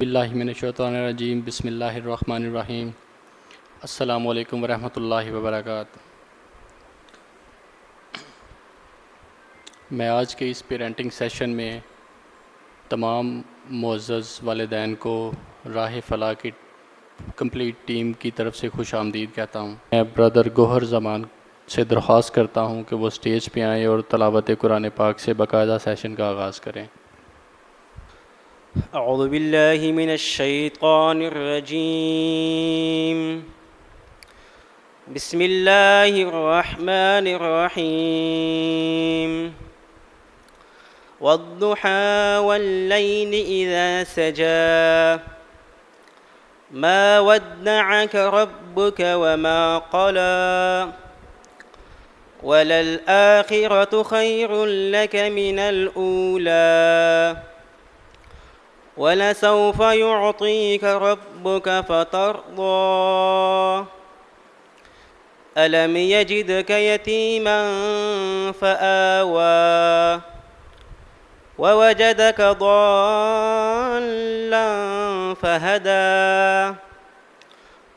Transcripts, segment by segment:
باللہ من الشیطان الرجیم بسم اللہ الرحمن الرحیم السلام علیکم ورحمۃ اللہ وبرکاتہ۔ میں آج کے اس پیرنٹنگ سیشن میں تمام معزز والدین کو راہ فلاح کی کمپلیٹ ٹیم کی طرف سے خوش آمدید کہتا ہوں۔ میں برادر گوہر زمان سے درخواست کرتا ہوں کہ وہ سٹیج پہ آئیں اور تلاوت قرآن پاک سے باقاعدہ سیشن کا آغاز کریں۔ اعوذ باللہ من الشیطان الرجیم بسم اللہ الرحمن الرحیم والضحى واللیل اذا سجى ما ودعك ربك وما قلى وللآخرة خير لك من الأولى وَلَسَوْفَ يُعْطِيكَ رَبُّكَ فَتَرْضَىٰ أَلَمْ يَجِدْكَ يَتِيمًا فَآوَىٰ وَوَجَدَكَ ضَالًّا فَهَدَىٰ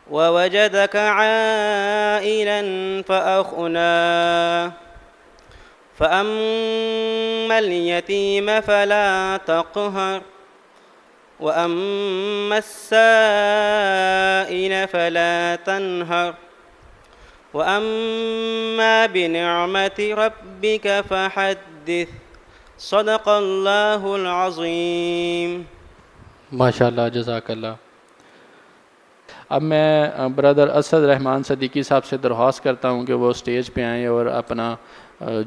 وَوَجَدَكَ عَائِلًا فَأَغْنَىٰ فَأَمَّا الْيَتِيمَ فَلَا تَقْهَرْ وَأَمَّا السَّائِلَ فَلَا تَنْهَرْ وَأَمَّا بِنِعْمَةِ رَبِّكَ فَحَدِّثْ صدق اللہ العظیم۔ ماشاءاللہ، جزاک اللہ۔ اب میں برادر اسد رحمان صدیقی صاحب سے درخواست کرتا ہوں کہ وہ سٹیج پہ آئیں اور اپنا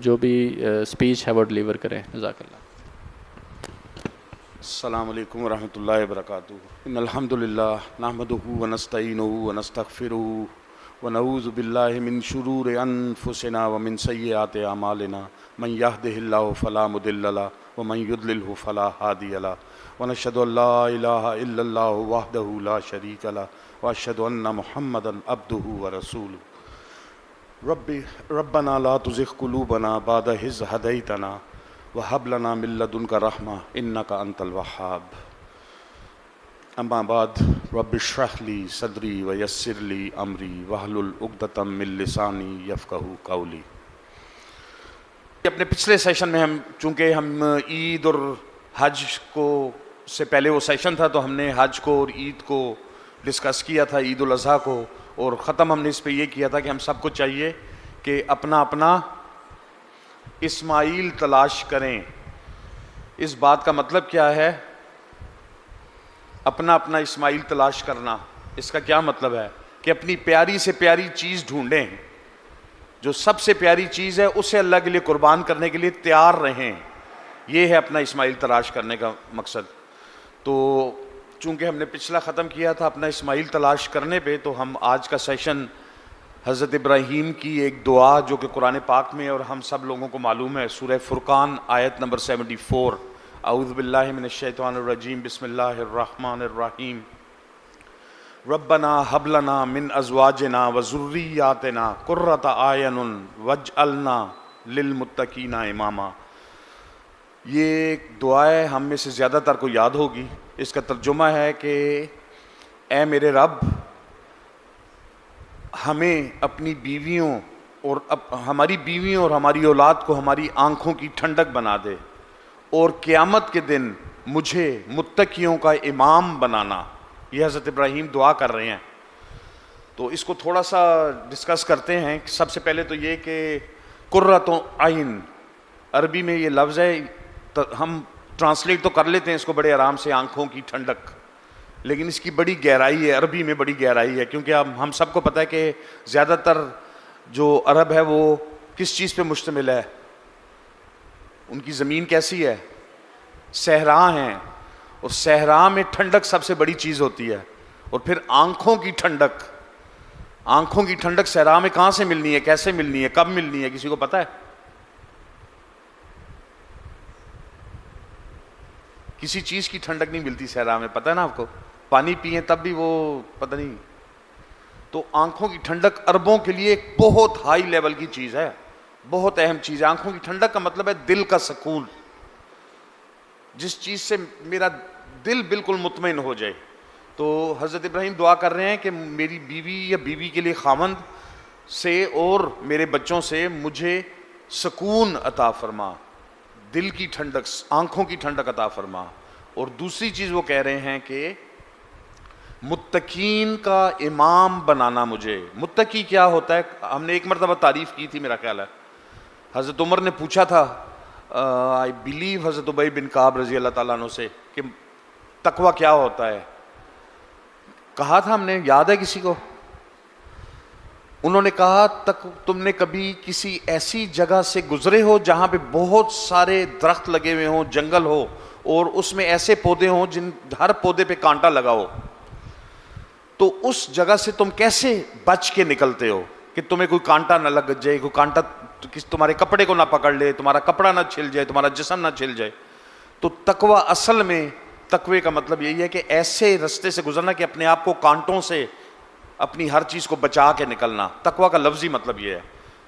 جو بھی سپیچ ہے وہ ڈلیور کریں۔ جزاک اللہ۔ السلام علیکم ورحمۃ اللہ وبرکاتہ۔ ان الحمد للہ نحمدہ ونستعینہ ونستغفرہ ونعوذ باللہ من شرور انفسنا ومن سیئات اعمالنا من یہدہ اللہ فلا مضل لہ ومن یضللہ فلا ہادی لہ ونشہد ان لا الہ الا اللہ وحدہ لا شریک لہ واشہد ان محمدا عبدہ ورسولہ۔ ربنا لا تزغ قلوبنا بعد اذ ہدیتنا وَهَبْ لَنَا مِن لَّدُنْكَ رَحْمَةً إِنَّكَ أَنتَ الْوَهَّابُ۔ اما بعد رب اشرح لي صدری ویسر لي امری واحلل عقدۃ من لسانی یفقہوا قولی۔ اپنے پچھلے سیشن میں چونکہ ہم عید اور حج کو سے پہلے وہ سیشن تھا تو ہم نے حج کو اور عید کو ڈسکس کیا تھا، عید الاضحیٰ کو، اور ختم ہم نے اس پہ یہ کیا تھا کہ ہم سب کو چاہیے کہ اپنا اپنا اسماعیل تلاش کریں۔ اس بات کا مطلب کیا ہے؟ اپنا اپنا اسماعیل تلاش کرنا، اس کا کیا مطلب ہے؟ کہ اپنی پیاری سے پیاری چیز ڈھونڈیں، جو سب سے پیاری چیز ہے اسے اللہ کے لیے قربان کرنے کے لیے تیار رہیں۔ یہ ہے اپنا اسماعیل تلاش کرنے کا مقصد۔ تو چونکہ ہم نے پچھلا ختم کیا تھا اپنا اسماعیل تلاش کرنے پہ، تو ہم آج کا سیشن حضرت ابراہیم کی ایک دعا جو کہ قرآن پاک میں اور ہم سب لوگوں کو معلوم ہے، سورہ فرقان آیت نمبر 74، اعوذ باللہ من الشیطان الرجیم بسم اللہ الرحمن الرحیم، ربنا هب لنا من ازواجنا وذریاتنا قرۃ اعین واجعلنا للمتقین اماما۔ یہ ایک دعا ہے، ہم میں سے زیادہ تر کو یاد ہوگی۔ اس کا ترجمہ ہے کہ اے میرے رب، ہمیں اپنی بیویوں اور ہماری بیویوں اور ہماری اولاد کو ہماری آنکھوں کی ٹھنڈک بنا دے، اور قیامت کے دن مجھے متقیوں کا امام بنانا۔ یہ حضرت ابراہیم دعا کر رہے ہیں۔ تو اس کو تھوڑا سا ڈسکس کرتے ہیں۔ سب سے پہلے تو یہ کہ قرۃ عین عربی میں یہ لفظ ہے، ہم ٹرانسلیٹ تو کر لیتے ہیں اس کو بڑے آرام سے، آنکھوں کی ٹھنڈک، لیکن اس کی بڑی گہرائی ہے، عربی میں بڑی گہرائی ہے، کیونکہ ہم سب کو پتہ ہے کہ زیادہ تر جو عرب ہے وہ کس چیز پہ مشتمل ہے؟ ان کی زمین کیسی ہے؟ صحرا ہیں، اور صحرا میں ٹھنڈک سب سے بڑی چیز ہوتی ہے۔ اور پھر آنکھوں کی ٹھنڈک، آنکھوں کی ٹھنڈک صحرا میں کہاں سے ملنی ہے، کیسے ملنی ہے، کب ملنی ہے؟ کسی کو پتہ ہے؟ کسی چیز کی ٹھنڈک نہیں ملتی صحرا میں، پتہ ہے نا آپ کو؟ پانی پئیں تب بھی وہ پتہ نہیں۔ تو آنکھوں کی ٹھنڈک عربوں کے لیے ایک بہت ہائی لیول کی چیز ہے، بہت اہم چیز ہے۔ آنکھوں کی ٹھنڈک کا مطلب ہے دل کا سکون۔ جس چیز سے میرا دل بالکل مطمئن ہو جائے. تو حضرت ابراہیم دعا کر رہے ہیں کہ میری بیوی یا بیوی کے لیے خاوند سے اور میرے بچوں سے مجھے سکون عطا فرما, دل کی ٹھنڈک, آنکھوں کی ٹھنڈک عطا فرما. اور دوسری چیز وہ کہہ رہے ہیں کہ متقین کا امام بنانا مجھے. متقی کیا ہوتا ہے؟ ہم نے ایک مرتبہ تعریف کی تھی میرا خیال ہے. حضرت عمر نے پوچھا تھا آئی بلیو حضرت ابی بن کعب رضی اللہ تعالیٰ عنہ سے کہ تقوی کیا ہوتا ہے. کہا تھا ہم نے, یاد ہے کسی کو؟ انہوں نے کہا تم نے کبھی کسی ایسی جگہ سے گزرے ہو جہاں پہ بہت سارے درخت لگے ہوئے ہوں, جنگل ہو, اور اس میں ایسے پودے ہوں جن ہر پودے پہ کانٹا لگا ہو, تو اس جگہ سے تم کیسے بچ کے نکلتے ہو کہ تمہیں کوئی کانٹا نہ لگ جائے, کوئی کانٹا تمہارے کپڑے کو نہ پکڑ لے, تمہارا کپڑا نہ چھل جائے, تمہارا جسم نہ چھل جائے. تو تقوی اصل میں, تقوی کا مطلب یہی ہے کہ ایسے رستے سے گزرنا کہ اپنے آپ کو کانٹوں سے, اپنی ہر چیز کو بچا کے نکلنا. تقوی کا لفظی مطلب یہ ہے,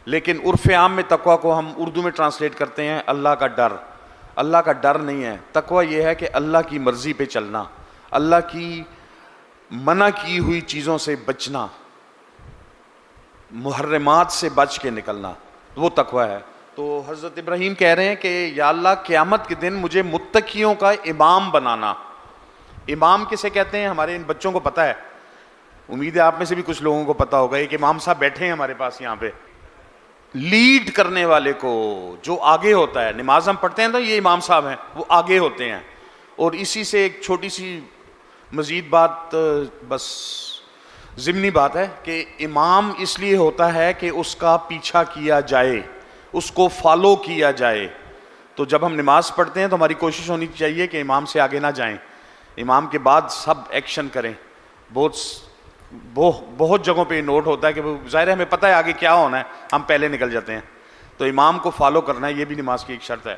لیکن عرف عام میں تقوی کو ہم اردو میں ٹرانسلیٹ کرتے ہیں اللہ کا ڈر. اللہ کا ڈر نہیں ہے. تقوی یہ ہے کہ اللہ کی مرضی پہ چلنا, اللہ کی منع کی ہوئی چیزوں سے بچنا, محرمات سے بچ کے نکلنا, وہ تقوی ہے. تو حضرت ابراہیم کہہ رہے ہیں کہ یا اللہ قیامت کے دن مجھے متقیوں کا امام بنانا. امام کسے کہتے ہیں؟ ہمارے ان بچوں کو پتہ ہے, امید ہے آپ میں سے بھی کچھ لوگوں کو پتہ ہوگا. ایک امام صاحب بیٹھے ہیں ہمارے پاس یہاں پہ, لیڈ کرنے والے کو, جو آگے ہوتا ہے. نماز ہم پڑھتے ہیں تو یہ امام صاحب ہیں, وہ آگے ہوتے ہیں. اور اسی سے ایک چھوٹی سی مزید بات, بس ضمنی بات ہے کہ امام اس لیے ہوتا ہے کہ اس کا پیچھا کیا جائے, اس کو فالو کیا جائے. تو جب ہم نماز پڑھتے ہیں تو ہماری کوشش ہونی چاہیے کہ امام سے آگے نہ جائیں, امام کے بعد سب ایکشن کریں. بہت جگہوں پہ نوٹ ہوتا ہے کہ ظاہر ہے ہمیں پتہ ہے آگے کیا ہونا ہے, ہم پہلے نکل جاتے ہیں. تو امام کو فالو کرنا ہے, یہ بھی نماز کی ایک شرط ہے.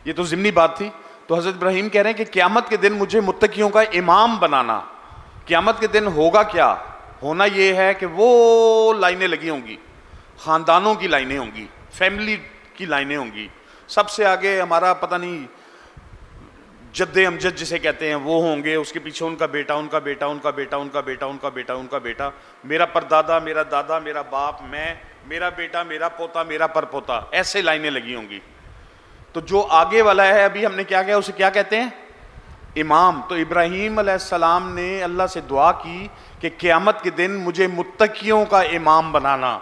یہ تو ضمنی بات تھی. تو حضرت ابراہیم کہہ رہے ہیں کہ قیامت کے دن مجھے متقیوں کا امام بنانا. قیامت کے دن ہوگا کیا؟ ہونا یہ ہے کہ وہ لائنیں لگی ہوں گی, خاندانوں کی لائنیں ہوں گی, فیملی کی لائنیں ہوں گی. سب سے آگے ہمارا پتہ نہیں جد امجد جسے کہتے ہیں وہ ہوں گے, اس کے پیچھے ان کا بیٹا, ان کا بیٹا, ان کا بیٹا, ان کا بیٹا, ان کا بیٹا, ان کا بیٹا, میرا پردادا, میرا دادا, میرا باپ, میں, میرا بیٹا, میرا پوتا, میرا پر پوتا, ایسے لائنیں لگی ہوں گی. تو جو آگے والا ہے, ابھی ہم نے کیا کہا, اسے کیا کہتے ہیں؟ امام. تو ابراہیم علیہ السلام نے اللہ سے دعا کی کہ قیامت کے دن مجھے متقیوں کا امام بنانا,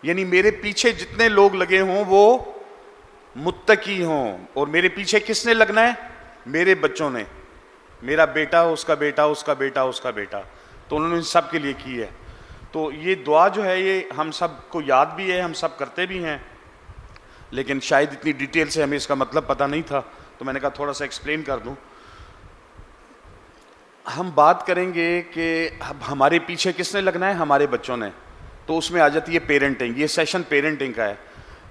یعنی میرے پیچھے جتنے لوگ لگے ہوں وہ متقی ہوں. اور میرے پیچھے کس نے لگنا ہے؟ میرے بچوں نے, میرا بیٹا, اس کا بیٹا, اس کا بیٹا, اس کا بیٹا. تو انہوں نے سب کے لیے کی ہے. تو یہ دعا جو ہے یہ ہم سب کو یاد بھی ہے, ہم سب کرتے بھی ہیں, لیکن شاید اتنی ڈیٹیل سے ہمیں اس کا مطلب پتہ نہیں تھا, تو میں نے کہا تھوڑا سا ایکسپلین کر دوں. ہم بات کریں گے کہ ہمارے پیچھے کس نے لگنا ہے؟ ہمارے بچوں نے. تو اس میں آ جاتی ہے پیرنٹنگ. یہ سیشن پیرنٹنگ کا ہے.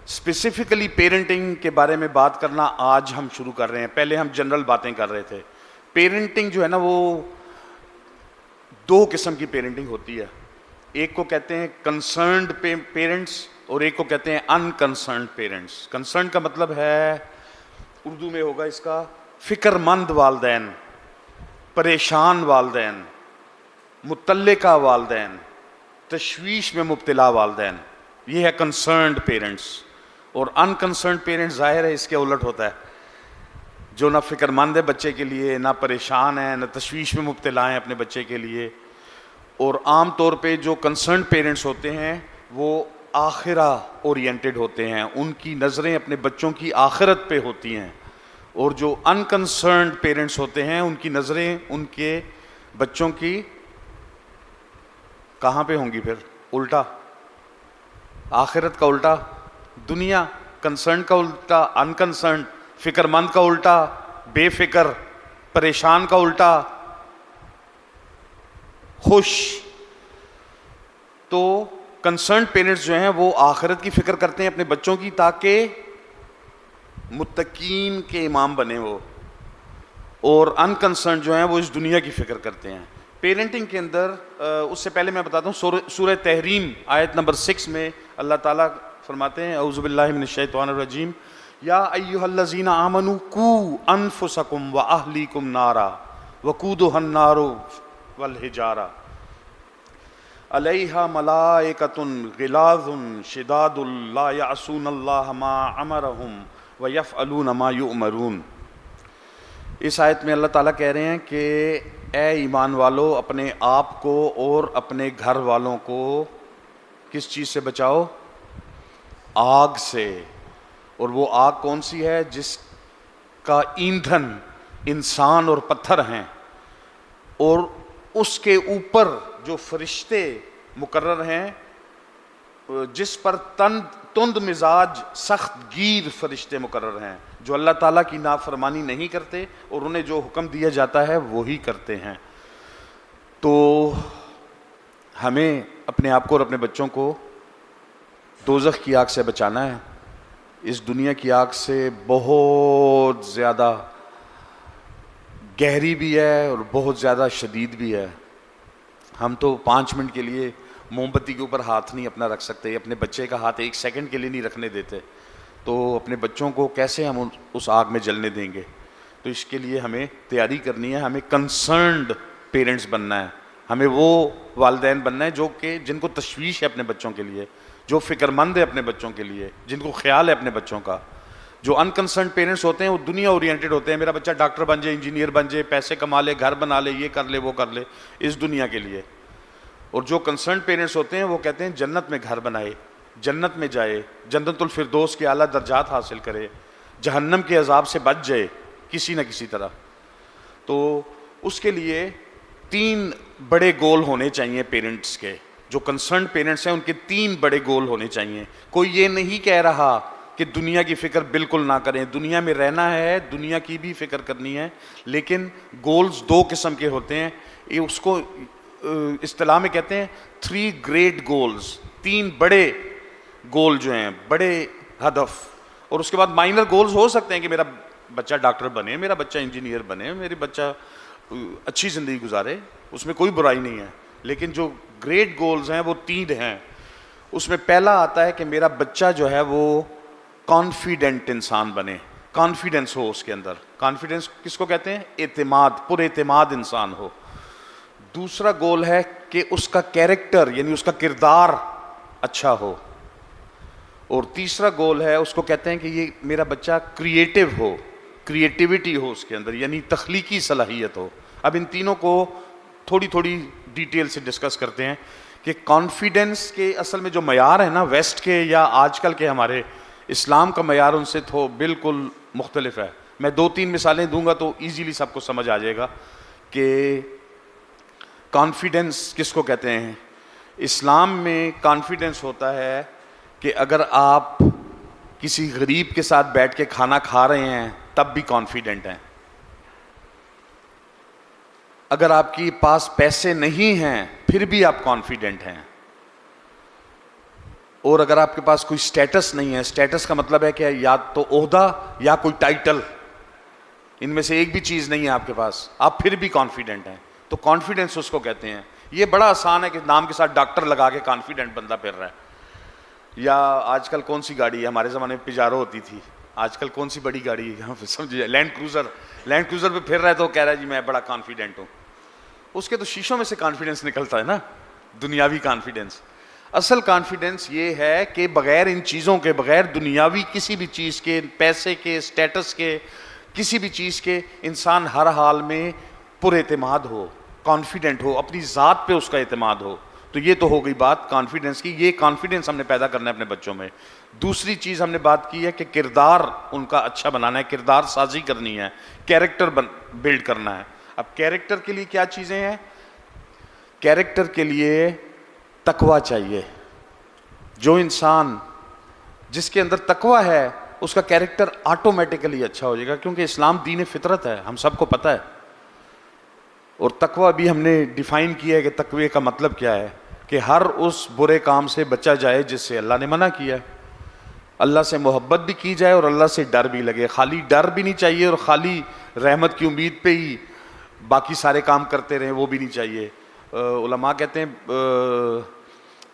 اسپیسیفکلی پیرنٹنگ کے بارے میں بات کرنا آج ہم شروع کر رہے ہیں. پہلے ہم جنرل باتیں کر رہے تھے. پیرنٹنگ جو ہے نا, وہ دو قسم کی پیرنٹنگ ہوتی ہے. ایک کو کہتے ہیں کنسرنڈ پیرنٹس, اور ایک کو کہتے ہیں انکنسرنڈ پیرنٹس. کنسرنڈ کا مطلب ہے, اردو میں ہوگا اس کا, فکر مند والدین, پریشان والدین, متعلقہ والدین, تشویش میں مبتلا والدین. یہ ہے کنسرنڈ پیرنٹس. اور انکنسرنڈ پیرنٹس ظاہر ہے اس کے الٹ ہوتا ہے, جو نہ فکر مند ہے بچے کے لیے, نہ پریشان ہے, نہ تشویش میں مبتلا ہیں اپنے بچے کے لیے. اور عام طور پہ جو کنسرنڈ پیرنٹس ہوتے ہیں وہ آخرہ اورینٹڈ ہوتے ہیں, ان کی نظریں اپنے بچوں کی آخرت پہ ہوتی ہیں. اور جو انکنسرنڈ پیرنٹس ہوتے ہیں ان کی نظریں ان کے بچوں کی کہاں پہ ہوں گی؟ پھر الٹا, آخرت کا الٹا, دنیا. کنسرن کا الٹا انکنسرنڈ, فکر مند کا الٹا بے فکر, پریشان کا الٹا خوش. تو کنسرنڈ پیرنٹس جو ہیں وہ آخرت کی فکر کرتے ہیں اپنے بچوں کی, تاکہ متقین کے امام بنے وہ. اور انکنسرنڈ جو ہیں وہ اس دنیا کی فکر کرتے ہیں. پیرنٹنگ کے اندر اس سے پہلے میں بتاتا ہوں, سورہ تحریم آیت نمبر 6 میں اللہ تعالیٰ فرماتے ہیں, اعوذ باللہ من الشیطان الرجیم, یا ایھا الذین آمنوا قوا انفسکم واہلیکم نارا وقودها النار والحجارہ علیہا ملائکۃ غلاظ شداد لا یعصون اللہ ما امرہم ویفعلون ما یؤمرون۔ اس آیت میں اللہ تعالیٰ کہہ رہے ہیں کہ اے ایمان والو اپنے آپ کو اور اپنے گھر والوں کو کس چیز سے بچاؤ؟ آگ سے۔ اور وہ آگ کون سی ہے؟ جس کا ایندھن انسان اور پتھر ہیں، اور اس کے اوپر جو فرشتے مقرر ہیں، جس پر تند مزاج سخت گیر فرشتے مقرر ہیں، جو اللہ تعالیٰ کی نافرمانی نہیں کرتے اور انہیں جو حکم دیا جاتا ہے وہی کرتے ہیں۔ تو ہمیں اپنے آپ کو اور اپنے بچوں کو دوزخ کی آگ سے بچانا ہے۔ اس دنیا کی آگ سے بہت زیادہ گہری بھی ہے اور بہت زیادہ شدید بھی ہے۔ ہم تو 5 منٹ کے لیے موم بتی کے اوپر ہاتھ نہیں اپنا رکھ سکتے، اپنے بچے کا ہاتھ 1 سیکنڈ کے لیے نہیں رکھنے دیتے، تو اپنے بچوں کو کیسے ہم اس آگ میں جلنے دیں گے؟ تو اس کے لیے ہمیں تیاری کرنی ہے، ہمیں کنسرنڈ پیرنٹس بننا ہے، ہمیں وہ والدین بننا ہے جو کہ جن کو تشویش ہے اپنے بچوں کے لیے، جو فکر مند ہے اپنے بچوں کے لیے، جن کو خیال ہے اپنے بچوں کا۔ جو انکنسرنڈ پیرنٹس ہوتے ہیں وہ دنیا اورینٹڈ ہوتے ہیں، میرا بچہ ڈاکٹر بن جائے، انجینئر بن جائے، پیسے کما لے، گھر بنا لے، یہ کر لے، وہ کر لے، اس دنیا کے لیے۔ اور جو کنسرنڈ پیرنٹس ہوتے ہیں وہ کہتے ہیں جنت میں گھر بنائے، جنت میں جائے، جنت الفردوس کے اعلیٰ درجات حاصل کرے، جہنم کے عذاب سے بچ جائے کسی نہ کسی طرح۔ تو اس کے لیے 3 بڑے گول ہونے چاہیے پیرنٹس کے، جو کنسرنڈ پیرنٹس ہیں ان کے 3 بڑے گول ہونے چاہیے۔ کوئی یہ نہیں کہہ رہا کہ دنیا کی فکر بالکل نہ کریں، دنیا میں رہنا ہے، دنیا کی بھی فکر کرنی ہے، لیکن گولز 2 قسم کے ہوتے ہیں۔ یہ اس کو اصطلاح میں کہتے ہیں 3 گریٹ گولز، 3 بڑے گول جو ہیں، بڑے ہدف۔ اور اس کے بعد مائنر گولز ہو سکتے ہیں کہ میرا بچہ ڈاکٹر بنے، میرا بچہ انجینئر بنے، میرے بچہ اچھی زندگی گزارے، اس میں کوئی برائی نہیں ہے، لیکن جو گریٹ گولز ہیں وہ 3 ہیں۔ اس میں پہلا آتا ہے کہ میرا بچہ جو ہے وہ کانفیڈنٹ انسان بنے، کانفیڈنس ہو اس کے اندر۔ کانفیڈنس کس کو کہتے ہیں؟ اعتماد، پر اعتماد انسان ہو۔ دوسرا گول ہے کہ اس کا کیریکٹر یعنی اس کا کردار اچھا ہو۔ اور تیسرا گول ہے، اس کو کہتے ہیں کہ یہ میرا بچہ کریٹیو ہو، کریٹیوٹی ہو اس کے اندر، یعنی تخلیقی صلاحیت ہو۔ اب ان تینوں کو تھوڑی تھوڑی ڈیٹیل سے ڈسکس کرتے ہیں کہ کانفیڈنس کے اصل میں جو معیار ہے نا ویسٹ کے یا آج کل کے ہمارے اسلام کا معیار ان سے تو بالکل مختلف ہے۔ میں 2-3 مثالیں دوں گا تو ایزیلی سب کو سمجھ آ جائے گا کہ کانفیڈنس کس کو کہتے ہیں۔ اسلام میں کانفیڈنس ہوتا ہے کہ اگر آپ کسی غریب کے ساتھ بیٹھ کے کھانا کھا رہے ہیں تب بھی کانفیڈنٹ ہیں، اگر آپ کے پاس پیسے نہیں ہیں پھر بھی آپ کانفیڈنٹ ہیں، اور اگر آپ کے پاس کوئی سٹیٹس نہیں ہے، سٹیٹس کا مطلب ہے کہ یا تو عہدہ یا کوئی ٹائٹل، ان میں سے ایک بھی چیز نہیں ہے آپ کے پاس، آپ پھر بھی کانفیڈنٹ ہیں۔ تو کانفیڈنس اس کو کہتے ہیں۔ یہ بڑا آسان ہے کہ نام کے ساتھ ڈاکٹر لگا کے کانفیڈنٹ بندہ پھر رہا ہے، یا آج کل کون سی گاڑی ہے، ہمارے زمانے میں پجارو ہوتی تھی، آج کل کون سی بڑی گاڑی ہے، سمجھے، لینڈ کروزر پہ پھر رہا ہے تو کہہ رہا ہے جی میں بڑا کانفیڈنٹ ہوں۔ اس کے تو شیشوں میں سے کانفیڈنس نکلتا ہے نا، دنیاوی کانفیڈنس۔ اصل کانفیڈنس یہ ہے کہ بغیر ان چیزوں کے، بغیر دنیاوی کسی بھی چیز کے، پیسے کے، سٹیٹس کے، کسی بھی چیز کے، انسان ہر حال میں پر اعتماد ہو، کانفیڈنٹ ہو، اپنی ذات پہ اس کا اعتماد ہو۔ تو یہ تو ہو گئی بات کانفیڈنس کی، یہ کانفیڈنس ہم نے پیدا کرنا ہے اپنے بچوں میں۔ دوسری چیز ہم نے بات کی ہے کہ کردار ان کا اچھا بنانا ہے، کردار سازی کرنی ہے، کیریکٹر بلڈ کرنا ہے۔ اب کیریکٹر کے لیے کیا چیزیں ہیں؟ کیریکٹر کے لیے تقویٰ چاہیے۔ جو انسان جس کے اندر تقویٰ ہے اس کا کیریکٹر آٹومیٹیکلی اچھا ہو جائے گا، کیونکہ اسلام دین فطرت ہے، ہم سب کو پتہ ہے۔ اور تقویٰ بھی ہم نے ڈیفائن کیا ہے کہ تقوی کا مطلب کیا ہے، کہ ہر اس برے کام سے بچا جائے جس سے اللہ نے منع کیا ہے، اللہ سے محبت بھی کی جائے اور اللہ سے ڈر بھی لگے۔ خالی ڈر بھی نہیں چاہیے اور خالی رحمت کی امید پہ ہی باقی سارے کام کرتے رہیں، وہ بھی نہیں چاہیے۔ علماء کہتے ہیں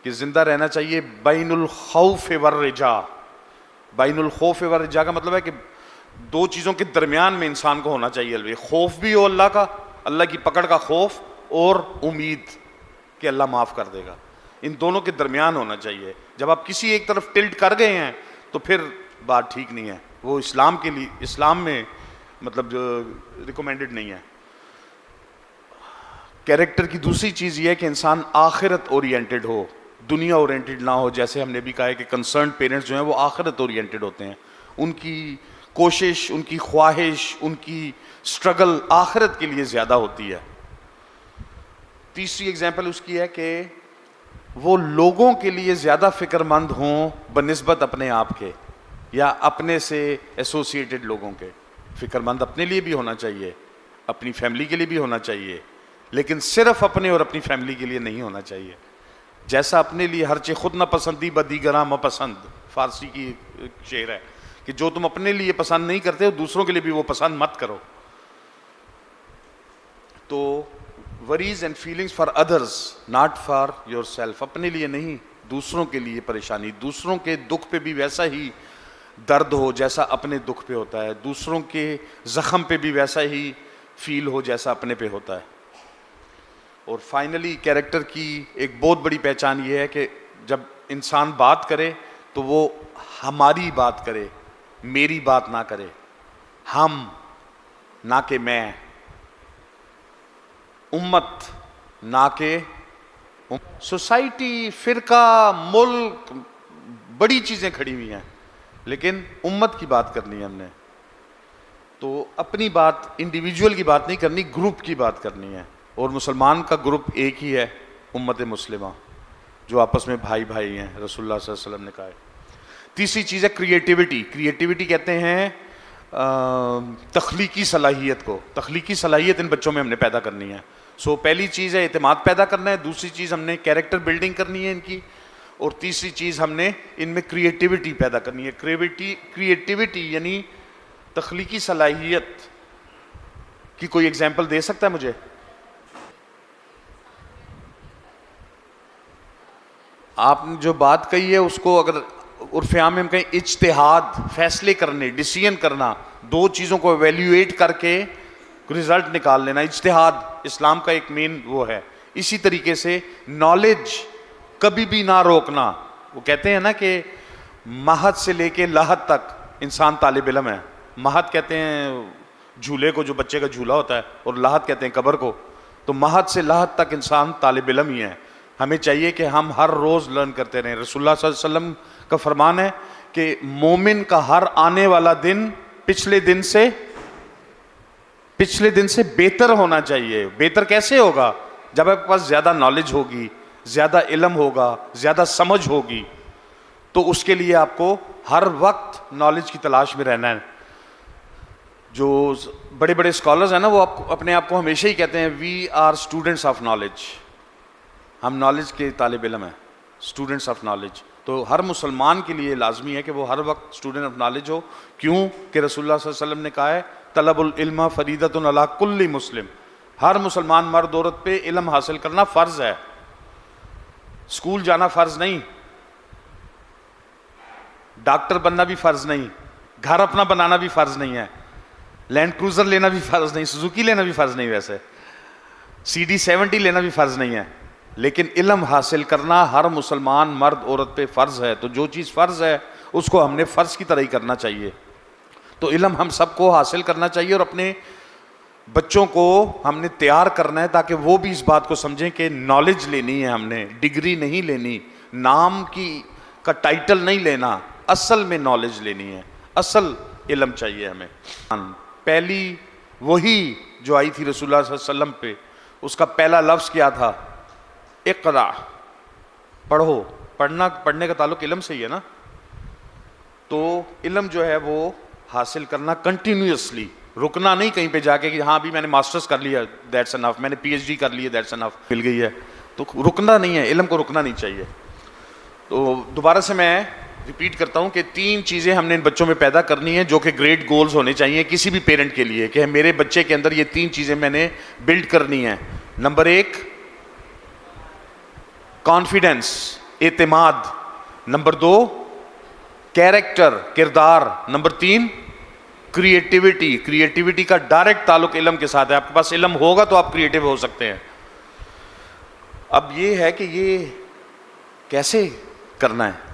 کہ زندہ رہنا چاہیے بین الخوف والرجاء۔ بین الخوف والرجاء کا مطلب ہے کہ 2 چیزوں کے درمیان میں انسان کو ہونا چاہیے، خوف بھی ہو اللہ کا اللہ کی پکڑ کا خوف اور امید کہ اللہ معاف کر دے گا. ان دونوں کے درمیان ہونا چاہیے. جب آپ کسی ایک طرف ٹلٹ کر گئے ہیں تو پھر بات ٹھیک نہیں ہے. وہ اسلام کے لیے اسلام میں مطلب ریکمینڈڈ نہیں ہے. کیریکٹر کی دوسری چیز یہ ہے کہ انسان آخرت اورینٹڈ ہو, دنیا اورینٹڈ نہ ہو. جیسے ہم نے بھی کہا ہے کہ کنسرنڈ پیرنٹس جو ہیں وہ آخرت اورینٹڈ ہوتے ہیں. ان کی کوشش, ان کی خواہش, ان کی سٹرگل آخرت کے لیے زیادہ ہوتی ہے. تیسری اگزامپل اس کی ہے کہ وہ لوگوں کے لیے زیادہ فکر مند ہوں بنسبت اپنے آپ کے یا اپنے سے ایسوسیٹڈ لوگوں کے. فکر مند اپنے لیے بھی ہونا چاہیے, اپنی فیملی کے لیے بھی ہونا چاہیے, لیکن صرف اپنے اور اپنی فیملی کے لیے نہیں ہونا چاہیے. جیسا اپنے لیے ہر چیز خود نہ پسندی بدیگراں مپسند, فارسی کی شعر ہے کہ جو تم اپنے لیے پسند نہیں کرتے دوسروں کے لیے بھی وہ پسند مت کرو. تو worries and feelings for others not for yourself, اپنے لیے نہیں دوسروں کے لیے پریشانی. دوسروں کے دکھ پہ بھی ویسا ہی درد ہو جیسا اپنے دکھ پہ ہوتا ہے, دوسروں کے زخم پہ بھی ویسا ہی فیل ہو جیسا اپنے پہ ہوتا ہے. اور فائنلی کیریکٹر کی ایک بہت بڑی پہچان یہ ہے کہ جب انسان بات کرے تو وہ ہماری بات کرے, میری بات نہ کرے, ہم نہ کہ میں, امت نہ کہ سوسائٹی, فرقہ, ملک, بڑی چیزیں کھڑی ہوئی ہیں, لیکن امت کی بات کرنی ہے ہم نے. تو اپنی بات انڈیویجول کی بات نہیں کرنی, گروپ کی بات کرنی ہے. اور مسلمان کا گروپ ایک ہی ہے, امت مسلمہ, جو آپس میں بھائی بھائی ہیں, رسول اللہ صلی اللہ علیہ وسلم نے کہا ہے. تیسری چیز ہے کریٹیوٹی. کریٹیوٹی کہتے ہیں تخلیقی صلاحیت کو. تخلیقی صلاحیت ان بچوں میں ہم نے پیدا کرنی ہے. سو پہلی چیز ہے اعتماد پیدا کرنا ہے, دوسری چیز ہم نے کیریکٹر بلڈنگ کرنی ہے ان کی, اور تیسری چیز ہم نے ان میں کریٹیوٹی پیدا کرنی ہے. کریٹیوٹی یعنی تخلیقی صلاحیت کی کوئی ایگزامپل دے سکتا ہے مجھے؟ آپ نے جو بات کہی ہے اس کو اگر عرف عام میں ہم کہیں اجتہاد, فیصلے کرنے, ڈیسیژن کرنا, دو چیزوں کو ایویلیویٹ کر کے رزلٹ نکال لینا, اجتہاد اسلام کا ایک مین وہ ہے. اسی طریقے سے نالج کبھی بھی نہ روکنا. وہ کہتے ہیں نا کہ مہد سے لے کے لحد تک انسان طالب علم ہے. مہد کہتے ہیں جھولے کو, جو بچے کا جھولا ہوتا ہے, اور لحد کہتے ہیں قبر کو. تو مہد سے لحد تک انسان طالب علم ہی ہے. ہمیں چاہیے کہ ہم ہر روز لرن کرتے رہیں. رسول اللہ صلی اللہ علیہ وسلم کا فرمان ہے کہ مومن کا ہر آنے والا دن پچھلے دن سے بہتر ہونا چاہیے. بہتر کیسے ہوگا؟ جب آپ کے پاس زیادہ نالج ہوگی, زیادہ علم ہوگا, زیادہ سمجھ ہوگی, تو اس کے لیے آپ کو ہر وقت نالج کی تلاش میں رہنا ہے. جو بڑے بڑے اسکالرز ہیں نا, وہ اپنے آپ کو ہمیشہ ہی کہتے ہیں we are students of knowledge. ہم نالج کے طالب علم ہیں, اسٹوڈنٹس آف نالج. تو ہر مسلمان کے لیے لازمی ہے کہ وہ ہر وقت اسٹوڈنٹ آف نالج ہو. کیوں کہ رسول اللہ صلی اللہ علیہ وسلم نے کہا ہے طلب العلم فریضۃ علی کل مسلم. ہر مسلمان مرد عورت پہ علم حاصل کرنا فرض ہے. اسکول جانا فرض نہیں, ڈاکٹر بننا بھی فرض نہیں, گھر اپنا بنانا بھی فرض نہیں ہے, لینڈ کروزر لینا بھی فرض نہیں, سوزوکی لینا بھی فرض نہیں, ویسے CD70 لینا بھی فرض نہیں ہے. لیکن علم حاصل کرنا ہر مسلمان مرد عورت پہ فرض ہے. تو جو چیز فرض ہے اس کو ہم نے فرض کی طرح ہی کرنا چاہیے. تو علم ہم سب کو حاصل کرنا چاہیے, اور اپنے بچوں کو ہم نے تیار کرنا ہے تاکہ وہ بھی اس بات کو سمجھیں کہ نالج لینی ہے, ہم نے ڈگری نہیں لینی, نام کا ٹائٹل نہیں لینا, اصل میں نالج لینی ہے, اصل علم چاہیے ہمیں. پہلی وہی جو آئی تھی رسول اللہ صلی اللہ علیہ وسلم پہ, اس کا پہلا لفظ کیا تھا؟ اقرا, پڑھو. پڑھنے کا تعلق علم سے ہی ہے نا. تو علم جو ہے وہ حاصل کرنا کنٹینیوسلی, رکنا نہیں کہیں پہ جا کے کہ ہاں ابھی میں نے ماسٹرز کر لیا دیٹس انف, میں نے PhD کر لی دیٹس انف, مل گئی ہے. تو رکنا نہیں ہے, علم کو رکنا نہیں چاہیے. تو دوبارہ سے میں ریپیٹ کرتا ہوں کہ 3 چیزیں ہم نے ان بچوں میں پیدا کرنی ہیں جو کہ گریٹ گولز ہونے چاہیے کسی بھی پیرنٹ کے لیے, کہ میرے بچے کے اندر یہ 3 چیزیں میں نے بلڈ کرنی ہیں. نمبر 1 کانفیڈنس, اعتماد. نمبر 2 کیریکٹر, کردار. نمبر 3 کریٹیوٹی کا ڈائریکٹ تعلق علم کے ساتھ ہے. آپ کے پاس علم ہوگا تو آپ کریٹیو ہو سکتے ہیں. اب یہ ہے کہ یہ کیسے کرنا ہے.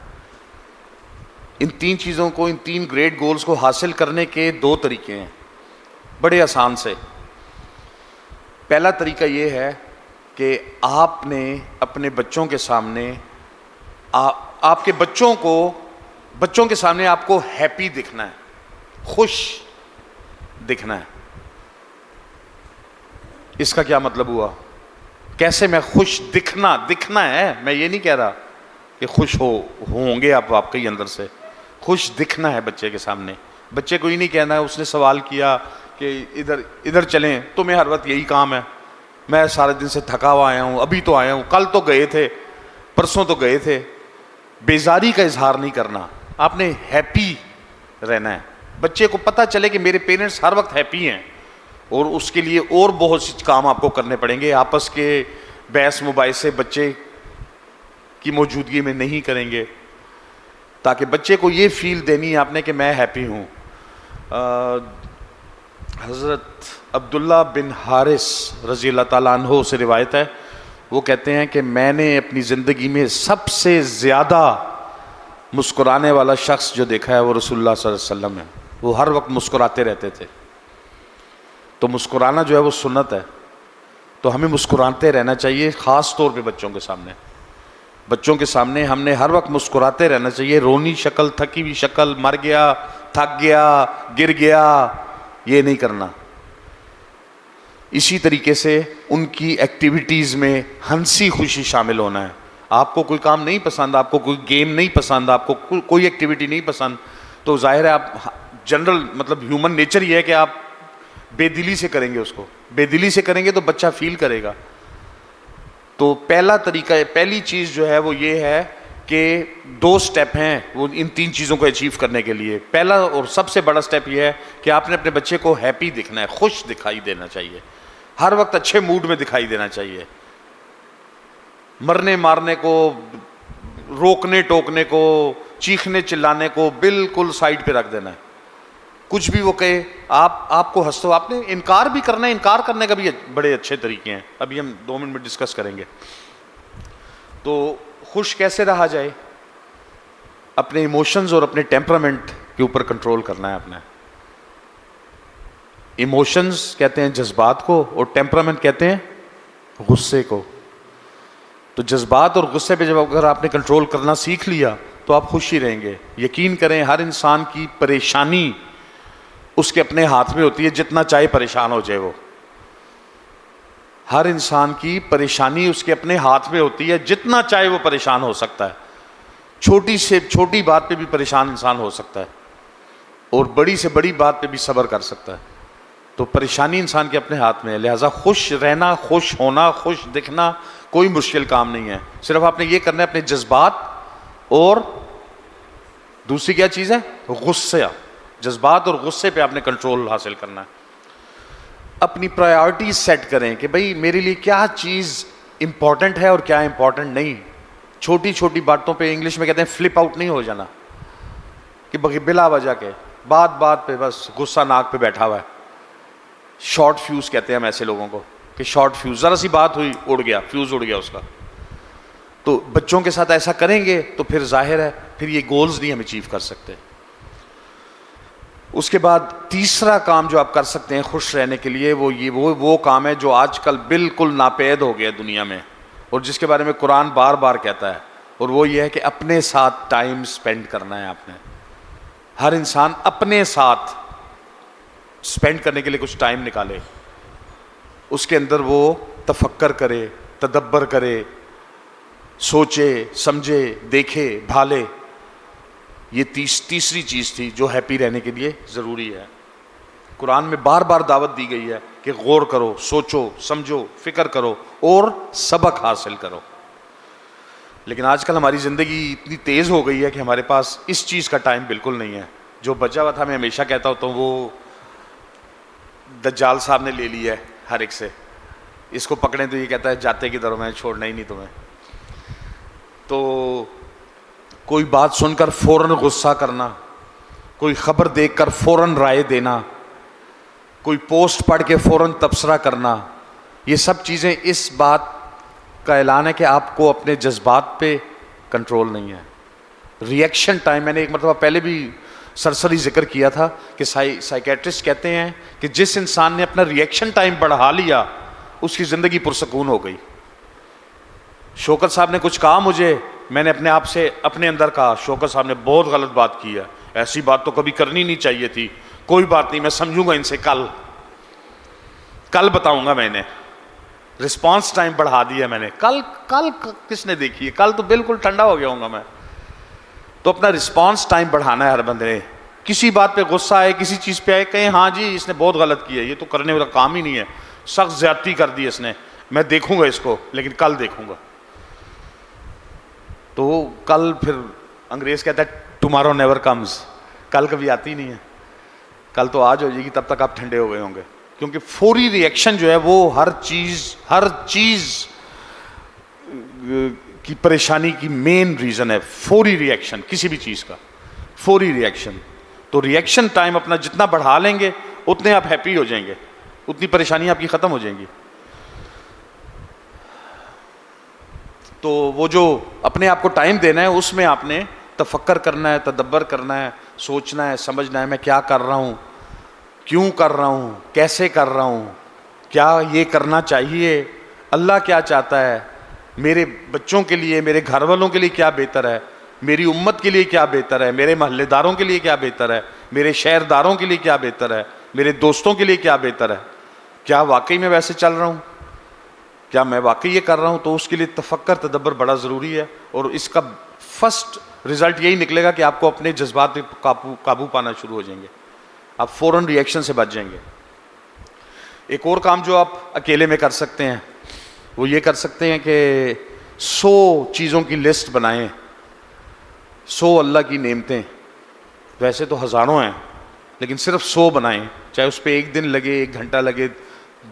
ان تین چیزوں کو, ان تین گریٹ گولز کو حاصل کرنے کے دو طریقے ہیں بڑے آسان سے. پہلا طریقہ یہ ہے کہ آپ نے اپنے بچوں کے سامنے, آپ کے بچوں کے سامنے آپ کو ہیپی دکھنا ہے, خوش دکھنا ہے. اس کا کیا مطلب ہوا؟ کیسے میں خوش دکھنا ہے. میں یہ نہیں کہہ رہا کہ خوش ہوں گے آپ واقعی اندر سے. خوش دکھنا ہے بچے کے سامنے. بچے کو یہ نہیں کہنا ہے, اس نے سوال کیا کہ ادھر چلیں, تمہیں ہر وقت یہی کام ہے, میں سارے دن سے تھکا ہوا آیا ہوں, ابھی تو آیا ہوں, کل تو گئے تھے, پرسوں تو گئے تھے. بیزاری کا اظہار نہیں کرنا, آپ نے ہیپی رہنا ہے. بچے کو پتہ چلے کہ میرے پیرنٹس ہر وقت ہیپی ہیں, اور اس کے لیے اور بہت سی کام آپ کو کرنے پڑیں گے. آپس کے بحث مباحثے بچے کی موجودگی میں نہیں کریں گے, تاکہ بچے کو یہ فیل دینی ہے آپ نے کہ میں ہیپی ہوں. حضرت عبداللہ بن حارث رضی اللہ تعالیٰ عنہ سے روایت ہے, وہ کہتے ہیں کہ میں نے اپنی زندگی میں سب سے زیادہ مسکرانے والا شخص جو دیکھا ہے وہ رسول اللہ صلی اللہ علیہ وسلم ہے. وہ ہر وقت مسکراتے رہتے تھے. تو مسکرانا جو ہے وہ سنت ہے, تو ہمیں مسکراتے رہنا چاہیے, خاص طور پہ بچوں کے سامنے. بچوں کے سامنے ہم نے ہر وقت مسکراتے رہنا چاہیے. رونی شکل, تھکی ہوئی شکل, مر گیا, تھک گیا, گر گیا, یہ نہیں کرنا. اسی طریقے سے ان کی ایکٹیویٹیز میں ہنسی خوشی شامل ہونا ہے. آپ کو کوئی کام نہیں پسند, آپ کو کوئی گیم نہیں پسند, آپ کو کوئی ایکٹیویٹی نہیں پسند, تو ظاہر ہے آپ جنرل مطلب ہیومن نیچر یہ ہے کہ آپ بے دلی سے کریں گے. اس کو بے دلی سے کریں گے تو بچہ فیل کرے گا. تو پہلا طریقہ, پہلی چیز جو ہے وہ یہ ہے کہ 2 سٹیپ ہیں وہ ان 3 چیزوں کو اچیو کرنے کے لیے. پہلا اور سب سے بڑا سٹیپ یہ ہے کہ آپ نے اپنے بچے کو ہیپی دکھنا ہے, خوش دکھائی دینا چاہیے, ہر وقت اچھے موڈ میں دکھائی دینا چاہیے. مرنے مارنے کو, روکنے ٹوکنے کو, چیخنے چلانے کو بالکل سائڈ پہ رکھ دینا ہے. کچھ بھی وہ کہے آپ کو ہنسو. آپ نے انکار بھی کرنا ہے, انکار کرنے کا بھی بڑے اچھے طریقے ہیں, ابھی ہم 2 منٹ میں ڈسکس کریں گے. تو خوش کیسے رہا جائے؟ اپنے ایموشنز اور اپنے ٹیمپرامنٹ کے اوپر کنٹرول کرنا ہے اپنا. ایموشنز کہتے ہیں جذبات کو, اور ٹیمپرامنٹ کہتے ہیں غصے کو. تو جذبات اور غصے پہ جب اگر آپ نے کنٹرول کرنا سیکھ لیا تو آپ خوش ہی رہیں گے. یقین کریں ہر انسان کی پریشانی اس کے اپنے ہاتھ میں ہوتی ہے, جتنا چاہے پریشان ہو جائے وہ. ہر انسان کی پریشانی اس کے اپنے ہاتھ میں ہوتی ہے, جتنا چاہے وہ پریشان ہو سکتا ہے. چھوٹی سے چھوٹی بات پہ بھی پریشان انسان ہو سکتا ہے, اور بڑی سے بڑی بات پہ بھی صبر کر سکتا ہے. تو پریشانی انسان کے اپنے ہاتھ میں ہے. لہٰذا خوش رہنا, خوش ہونا, خوش دکھنا کوئی مشکل کام نہیں ہے. صرف آپ نے یہ کرنا ہے اپنے جذبات, اور دوسری کیا چیز ہے؟ غصہ. جذبات اور غصے پہ آپ نے کنٹرول حاصل کرنا ہے. اپنی پرائیورٹیز سیٹ کریں کہ بھئی میرے لیے کیا چیز امپورٹنٹ ہے اور کیا امپورٹنٹ نہیں. چھوٹی چھوٹی باتوں پہ انگلش میں کہتے ہیں فلپ آؤٹ نہیں ہو جانا, کہ بلا وجہ کے بات پہ بس غصہ ناک پہ بیٹھا ہوا ہے. شارٹ فیوز کہتے ہیں ہم ایسے لوگوں کو, کہ شارٹ فیوز, ذرا سی بات ہوئی اڑ گیا, فیوز اڑ گیا اس کا. تو بچوں کے ساتھ ایسا کریں گے تو پھر ظاہر ہے پھر یہ گولز نہیں ہم اچیو کر سکتے. اس کے بعد تیسرا کام جو آپ کر سکتے ہیں خوش رہنے کے لیے, وہ کام ہے جو آج کل بالکل ناپید ہو گیا دنیا میں, اور جس کے بارے میں قرآن بار بار کہتا ہے, اور وہ یہ ہے کہ اپنے ساتھ ٹائم سپینڈ کرنا ہے. آپ نے ہر انسان اپنے ساتھ سپینڈ کرنے کے لیے کچھ ٹائم نکالے, اس کے اندر وہ تفکر کرے, تدبر کرے, سوچے سمجھے, دیکھے بھالے. یہ تیسری چیز تھی جو ہیپی رہنے کے لیے ضروری ہے. قرآن میں بار بار دعوت دی گئی ہے کہ غور کرو, سوچو, سمجھو, فکر کرو اور سبق حاصل کرو. لیکن آج کل ہماری زندگی اتنی تیز ہو گئی ہے کہ ہمارے پاس اس چیز کا ٹائم بالکل نہیں ہے. جو بچا ہوا تھا, میں ہمیشہ کہتا ہوتا ہوں, وہ دجال صاحب نے لے لیا ہے ہر ایک سے. اس کو پکڑیں تو یہ کہتا ہے جاتے کی طرح میں چھوڑنا ہی نہیں تمہیں. تو کوئی بات سن کر فوراً غصہ کرنا, کوئی خبر دیکھ کر فوراً رائے دینا، کوئی پوسٹ پڑھ کے فوراً تبصرہ کرنا، یہ سب چیزیں اس بات کا اعلان ہے کہ آپ کو اپنے جذبات پہ کنٹرول نہیں ہے. ریئیکشن ٹائم، میں نے ایک مرتبہ پہلے بھی سرسری ذکر کیا تھا کہ سائیکیٹرسٹ کہتے ہیں کہ جس انسان نے اپنا ریئیکشن ٹائم بڑھا لیا اس کی زندگی پرسکون ہو گئی. شوکت صاحب نے کچھ کہا مجھے، میں نے اپنے آپ سے اپنے اندر کہا شوکت صاحب نے بہت غلط بات کی ہے، ایسی بات تو کبھی کرنی نہیں چاہیے تھی، کوئی بات نہیں، میں سمجھوں گا ان سے، کل بتاؤں گا. میں نے رسپانس ٹائم بڑھا دیا، میں نے کل کس نے دیکھی ہے، کل تو بالکل ٹھنڈا ہو گیا ہوں گا میں. تو اپنا رسپانس ٹائم بڑھانا ہے ہر بندے نے. کسی بات پہ غصہ آئے، کسی چیز پہ آئے، کہیں ہاں جی اس نے بہت غلط کیا ہے، یہ تو کرنے والا کام ہی نہیں ہے، سخت زیادتی کر دی اس نے، میں دیکھوں گا اس کو، لیکن کل دیکھوں گا. تو کل پھر انگریز کہتا ہے ٹمارو نیور کمز، کل کبھی آتی نہیں ہے، کل تو آج ہو جائے گی، تب تک آپ ٹھنڈے ہو گئے ہوں گے. کیونکہ فوری ریئیکشن جو ہے وہ ہر چیز کی پریشانی کی مین ریزن ہے. فوری ریئیکشن کسی بھی چیز کا، فوری ریئیکشن. تو ریئیکشن ٹائم اپنا جتنا بڑھا لیں گے اتنے آپ ہیپی ہو جائیں گے، اتنی پریشانیاں آپ کی ختم ہو جائیں گی. تو وہ جو اپنے آپ کو ٹائم دینا ہے اس میں آپ نے تفکر کرنا ہے، تدبر کرنا ہے، سوچنا ہے، سمجھنا ہے میں کیا کر رہا ہوں، کیوں کر رہا ہوں، کیسے کر رہا ہوں، کیا یہ کرنا چاہیے، اللہ کیا چاہتا ہے، میرے بچوں کے لیے، میرے گھر والوں کے لیے کیا بہتر ہے، میری امت کے لیے کیا بہتر ہے، میرے محلے داروں کے لیے کیا بہتر ہے، میرے شہر داروں کے لیے کیا بہتر ہے، میرے دوستوں کے لیے کیا بہتر ہے، کیا واقعی میں ویسے چل رہا ہوں، کیا میں واقعی یہ کر رہا ہوں. تو اس کے لیے تفکر تدبر بڑا ضروری ہے. اور اس کا فرسٹ رزلٹ یہی نکلے گا کہ آپ کو اپنے جذبات پہ قابو پانا شروع ہو جائیں گے، آپ فوراً ریئیکشن سے بچ جائیں گے. ایک اور کام جو آپ اکیلے میں کر سکتے ہیں وہ یہ کر سکتے ہیں کہ 100 چیزوں کی لسٹ بنائیں، 100 اللہ کی نعمتیں، ویسے تو ہزاروں ہیں لیکن صرف 100 بنائیں، چاہے اس پہ 1 دن لگے، 1 گھنٹہ لگے،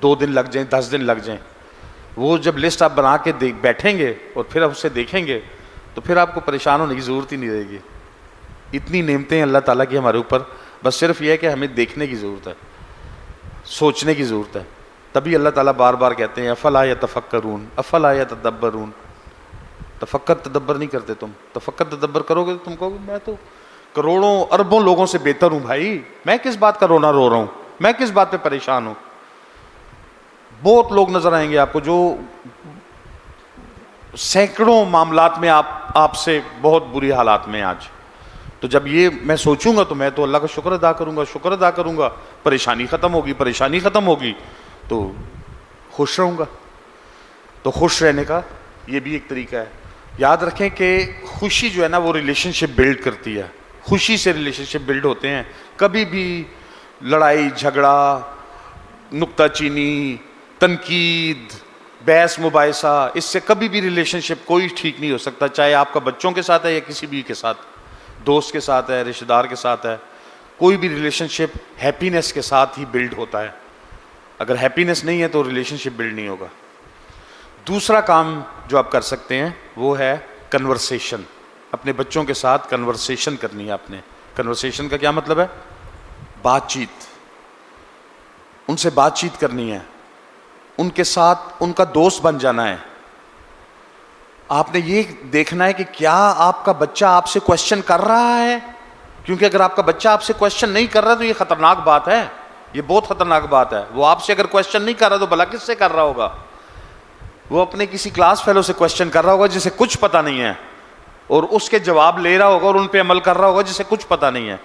2 دن لگ جائیں، 10 دن لگ جائیں. وہ جب لسٹ آپ بنا کے بیٹھیں گے اور پھر آپ اسے دیکھیں گے تو پھر آپ کو پریشان ہونے کی ضرورت ہی نہیں رہے گی. اتنی نعمتیں اللہ تعالیٰ کی ہمارے اوپر، بس صرف یہ ہے کہ ہمیں دیکھنے کی ضرورت ہے، سوچنے کی ضرورت ہے. تبھی اللہ تعالیٰ بار بار کہتے ہیں افلا یتفکرون افلا یتدبرون. تفکر تدبر نہیں کرتے تم، تفکر تدبر کرو گے تو تم کہو گے میں تو کروڑوں اربوں لوگوں سے بہتر ہوں بھائی، میں کس بات کا رونا رو رہا ہوں، میں کس بات پہ پریشان ہوں. بہت لوگ نظر آئیں گے آپ کو جو سینکڑوں معاملات میں آپ سے بہت بری حالات میں آج. تو جب یہ میں سوچوں گا تو میں تو اللہ کا شکر ادا کروں گا، پریشانی ختم ہوگی تو خوش رہوں گا. تو خوش رہنے کا یہ بھی ایک طریقہ ہے. یاد رکھیں کہ خوشی جو ہے نا وہ ریلیشن شپ بلڈ کرتی ہے، خوشی سے ریلیشن شپ بلڈ ہوتے ہیں. کبھی بھی لڑائی جھگڑا، نکتہ چینی، تنقید، بحث مباحثہ، اس سے کبھی بھی ریلیشن شپ کوئی ٹھیک نہیں ہو سکتا، چاہے آپ کا بچوں کے ساتھ ہے یا کسی بھی کے ساتھ، دوست کے ساتھ ہے، رشتہ دار کے ساتھ ہے. کوئی بھی ریلیشن شپ ہیپینس کے ساتھ ہی بلڈ ہوتا ہے. اگر ہیپینس نہیں ہے تو ریلیشن شپ بلڈ نہیں ہوگا. دوسرا کام جو آپ کر سکتے ہیں وہ ہے کنورسیشن. اپنے بچوں کے ساتھ کنورسیشن کرنی ہے آپ نے. کنورسیشن کا کیا مطلب ہے؟ بات چیت. ان سے بات چیت کرنی ہے، ان کے ساتھ ان کا دوست بن جانا ہے. آپ نے یہ دیکھنا ہے کہ کیا آپ کا بچہ آپ سے کوشچن کر رہا ہے، کیونکہ اگر آپ کا بچہ آپ سے کوشچن نہیں کر رہا تو یہ خطرناک بات ہے، یہ بہت خطرناک بات ہے. وہ آپ سے اگر کوشچن نہیں کر رہا تو بھلا کس سے کر رہا ہوگا؟ وہ اپنے کسی کلاس فیلو سے کوشچن کر رہا ہوگا جسے کچھ پتہ نہیں ہے، اور اس کے جواب لے رہا ہوگا اور ان پہ عمل کر رہا ہوگا جسے کچھ پتہ نہیں ہے.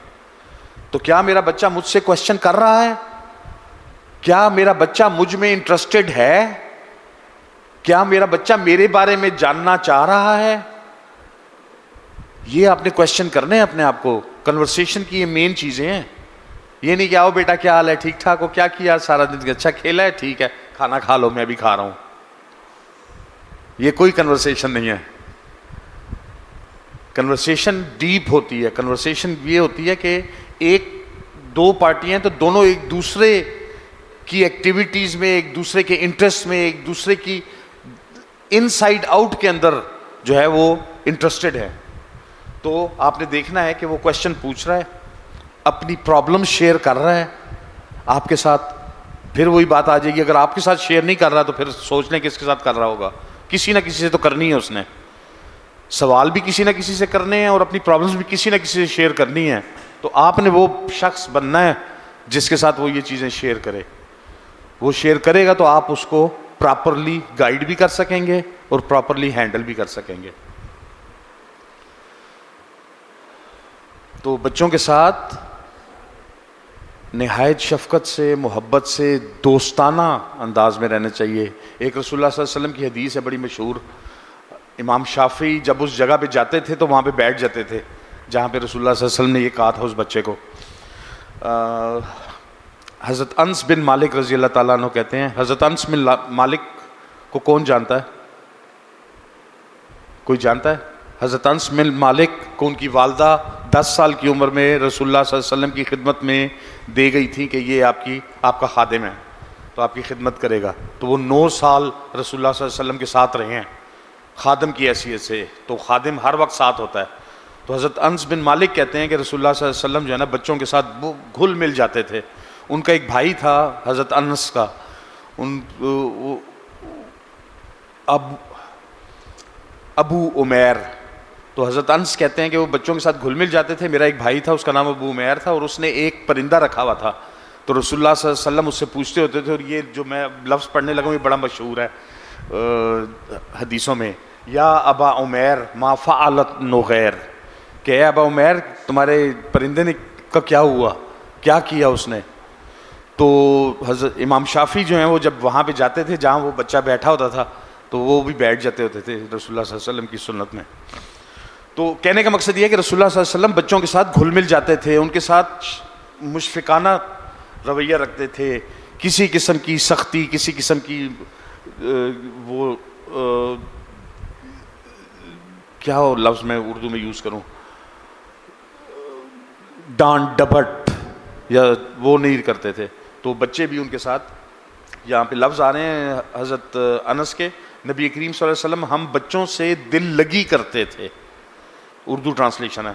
تو کیا میرا بچہ مجھ سے کوشچن کر رہا ہے؟ کیا میرا بچہ مجھ میں انٹرسٹڈ ہے؟ کیا میرا بچہ میرے بارے میں جاننا چاہ رہا ہے؟ یہ آپ نے کوشچن کرنے ہیں اپنے آپ کو. کنورسیشن کی یہ مین چیزیں ہیں. یہ نہیں کہ آؤ بیٹا کیا حال ہے، ٹھیک ٹھاک ہو، کیا کیا سارا دن، اچھا کھیلا ہے، ٹھیک ہے کھانا کھا لو، میں بھی کھا رہا ہوں. یہ کوئی کنورسیشن نہیں ہے. کنورسیشن ڈیپ ہوتی ہے. کنورسیشن یہ ہوتی ہے کہ ایک دو پارٹیاں ہیں تو دونوں ایک دوسرے کی ایکٹیویٹیز میں، ایک دوسرے کے انٹرسٹ میں، ایک دوسرے کی ان سائڈ آؤٹ کے اندر جو ہے وہ انٹرسٹڈ ہے. تو آپ نے دیکھنا ہے کہ وہ کوشچن پوچھ رہا ہے اپنی پرابلم شیئر کر رہا ہے آپ کے ساتھ، پھر وہی بات آ جائے گی، اگر آپ کے ساتھ شیئر نہیں کر رہا تو پھر سوچ لیں کس کے ساتھ کر رہا ہوگا. کسی نہ کسی سے تو کرنی ہے اس نے، سوال بھی کسی نہ کسی سے کرنے ہیں اور اپنی پرابلمس بھی کسی نہ کسی سے شیئر کرنی ہے. تو آپ نے وہ شخص بننا ہے جس کے ساتھ وہ یہ چیزیں شیئر کرے. وہ شیئر کرے گا تو آپ اس کو پراپرلی گائیڈ بھی کر سکیں گے اور پراپرلی ہینڈل بھی کر سکیں گے. تو بچوں کے ساتھ نہایت شفقت سے، محبت سے، دوستانہ انداز میں رہنا چاہیے. ایک رسول اللہ صلی اللہ علیہ وسلم کی حدیث ہے بڑی مشہور. امام شافعی جب اس جگہ پہ جاتے تھے تو وہاں پہ بیٹھ جاتے تھے جہاں پہ رسول اللہ صلی اللہ علیہ وسلم نے یہ کہا تھا اس بچے کو. حضرت انس بن مالک رضی اللہ تعالیٰ عنہ کہتے ہیں، حضرت انس بن مالک کو کون جانتا ہے؟ کوئی جانتا ہے؟ حضرت انس بن مالک کو ان کی والدہ 10 سال کی عمر میں رسول اللہ صلی اللہ علیہ وسلم کی خدمت میں دے گئی تھی کہ یہ آپ کا خادم ہے تو آپ کی خدمت کرے گا. تو وہ 9 سال رسول اللہ صلی اللہ علیہ وسلم کے ساتھ رہے ہیں خادم کی حیثیت سے. تو خادم ہر وقت ساتھ ہوتا ہے. تو حضرت انس بن مالک کہتے ہیں کہ رسول اللہ صلی اللہ علیہ وسلم جو ہے نا بچوں کے ساتھ وہ گھل مل جاتے تھے. ان کا ایک بھائی تھا حضرت انس کا، ابو عمیر. تو حضرت انس کہتے ہیں کہ وہ بچوں کے ساتھ گھل مل جاتے تھے. میرا ایک بھائی تھا اس کا نام ابو عمیر تھا اور اس نے ایک پرندہ رکھا ہوا تھا. تو رسول اللہ صلی اللہ علیہ وسلم اس سے پوچھتے ہوتے تھے، اور یہ جو میں لفظ پڑھنے لگا ہوں یہ بڑا مشہور ہے حدیثوں میں، یا ابا عمیر ما فعلت نغیر، کہ اے ابا عمیر تمہارے پرندے نے کا کیا ہوا، کیا کیا اس نے. تو حضرت امام شافعی جو ہیں وہ جب وہاں پہ جاتے تھے جہاں وہ بچہ بیٹھا ہوتا تھا تو وہ بھی بیٹھ جاتے ہوتے تھے رسول اللہ صلی اللہ علیہ وسلم کی سنت میں. تو کہنے کا مقصد یہ ہے کہ رسول اللہ صلی اللہ علیہ وسلم بچوں کے ساتھ گھل مل جاتے تھے، ان کے ساتھ مشفقانہ رویہ رکھتے تھے. کسی قسم کی سختی، کسی قسم کی وہ کیا ہو لفظ میں اردو میں یوز کروں، ڈانٹ ڈپٹ یا وہ نہیں کرتے تھے. تو بچے بھی ان کے ساتھ، یہاں پہ لفظ آ رہے ہیں حضرت انس کے، نبی کریم صلی اللہ علیہ وسلم ہم بچوں سے دل لگی کرتے تھے، اردو ٹرانسلیشن ہے.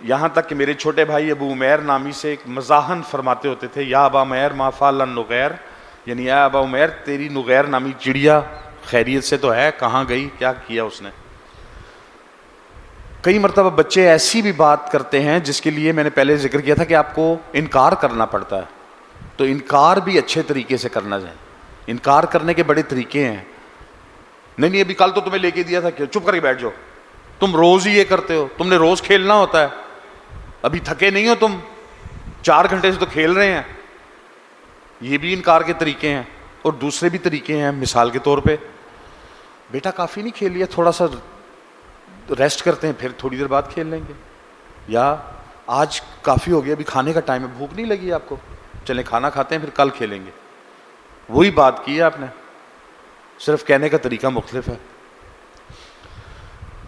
یہاں تک کہ میرے چھوٹے بھائی ابو عمیر نامی سے ایک مزاحن فرماتے ہوتے تھے، یا ابا عمیر ما فعل النغیر، یعنی یا ابا عمیر تیری نغیر نامی چڑیا خیریت سے تو ہے، کہاں گئی، کیا کیا اس نے. کئی مرتبہ بچے ایسی بھی بات کرتے ہیں جس کے لیے میں نے پہلے ذکر کیا تھا کہ آپ کو انکار کرنا پڑتا ہے. تو انکار بھی اچھے طریقے سے کرنا چاہیے. انکار کرنے کے بڑے طریقے ہیں. نہیں ابھی کل تو تمہیں لے کے دیا تھا، چپ کر کے بیٹھ جاؤ، تم روز ہی یہ کرتے ہو، تم نے روز کھیلنا ہوتا ہے، ابھی تھکے نہیں ہو تم، 4 گھنٹے سے تو کھیل رہے ہیں. یہ بھی انکار کے طریقے ہیں. اور دوسرے بھی طریقے ہیں، مثال کے طور پہ بیٹا کافی نہیں کھیل لیا، تھوڑا سا ریسٹ کرتے ہیں پھر تھوڑی دیر بعد کھیل لیں گے، یا آج کافی ہو گیا ابھی کھانے کا ٹائم ہے، بھوک نہیں لگی آپ کو، چلیں کھانا کھاتے ہیں پھر کل کھیلیں گے. وہی بات کی ہے آپ نے، صرف کہنے کا طریقہ مختلف ہے.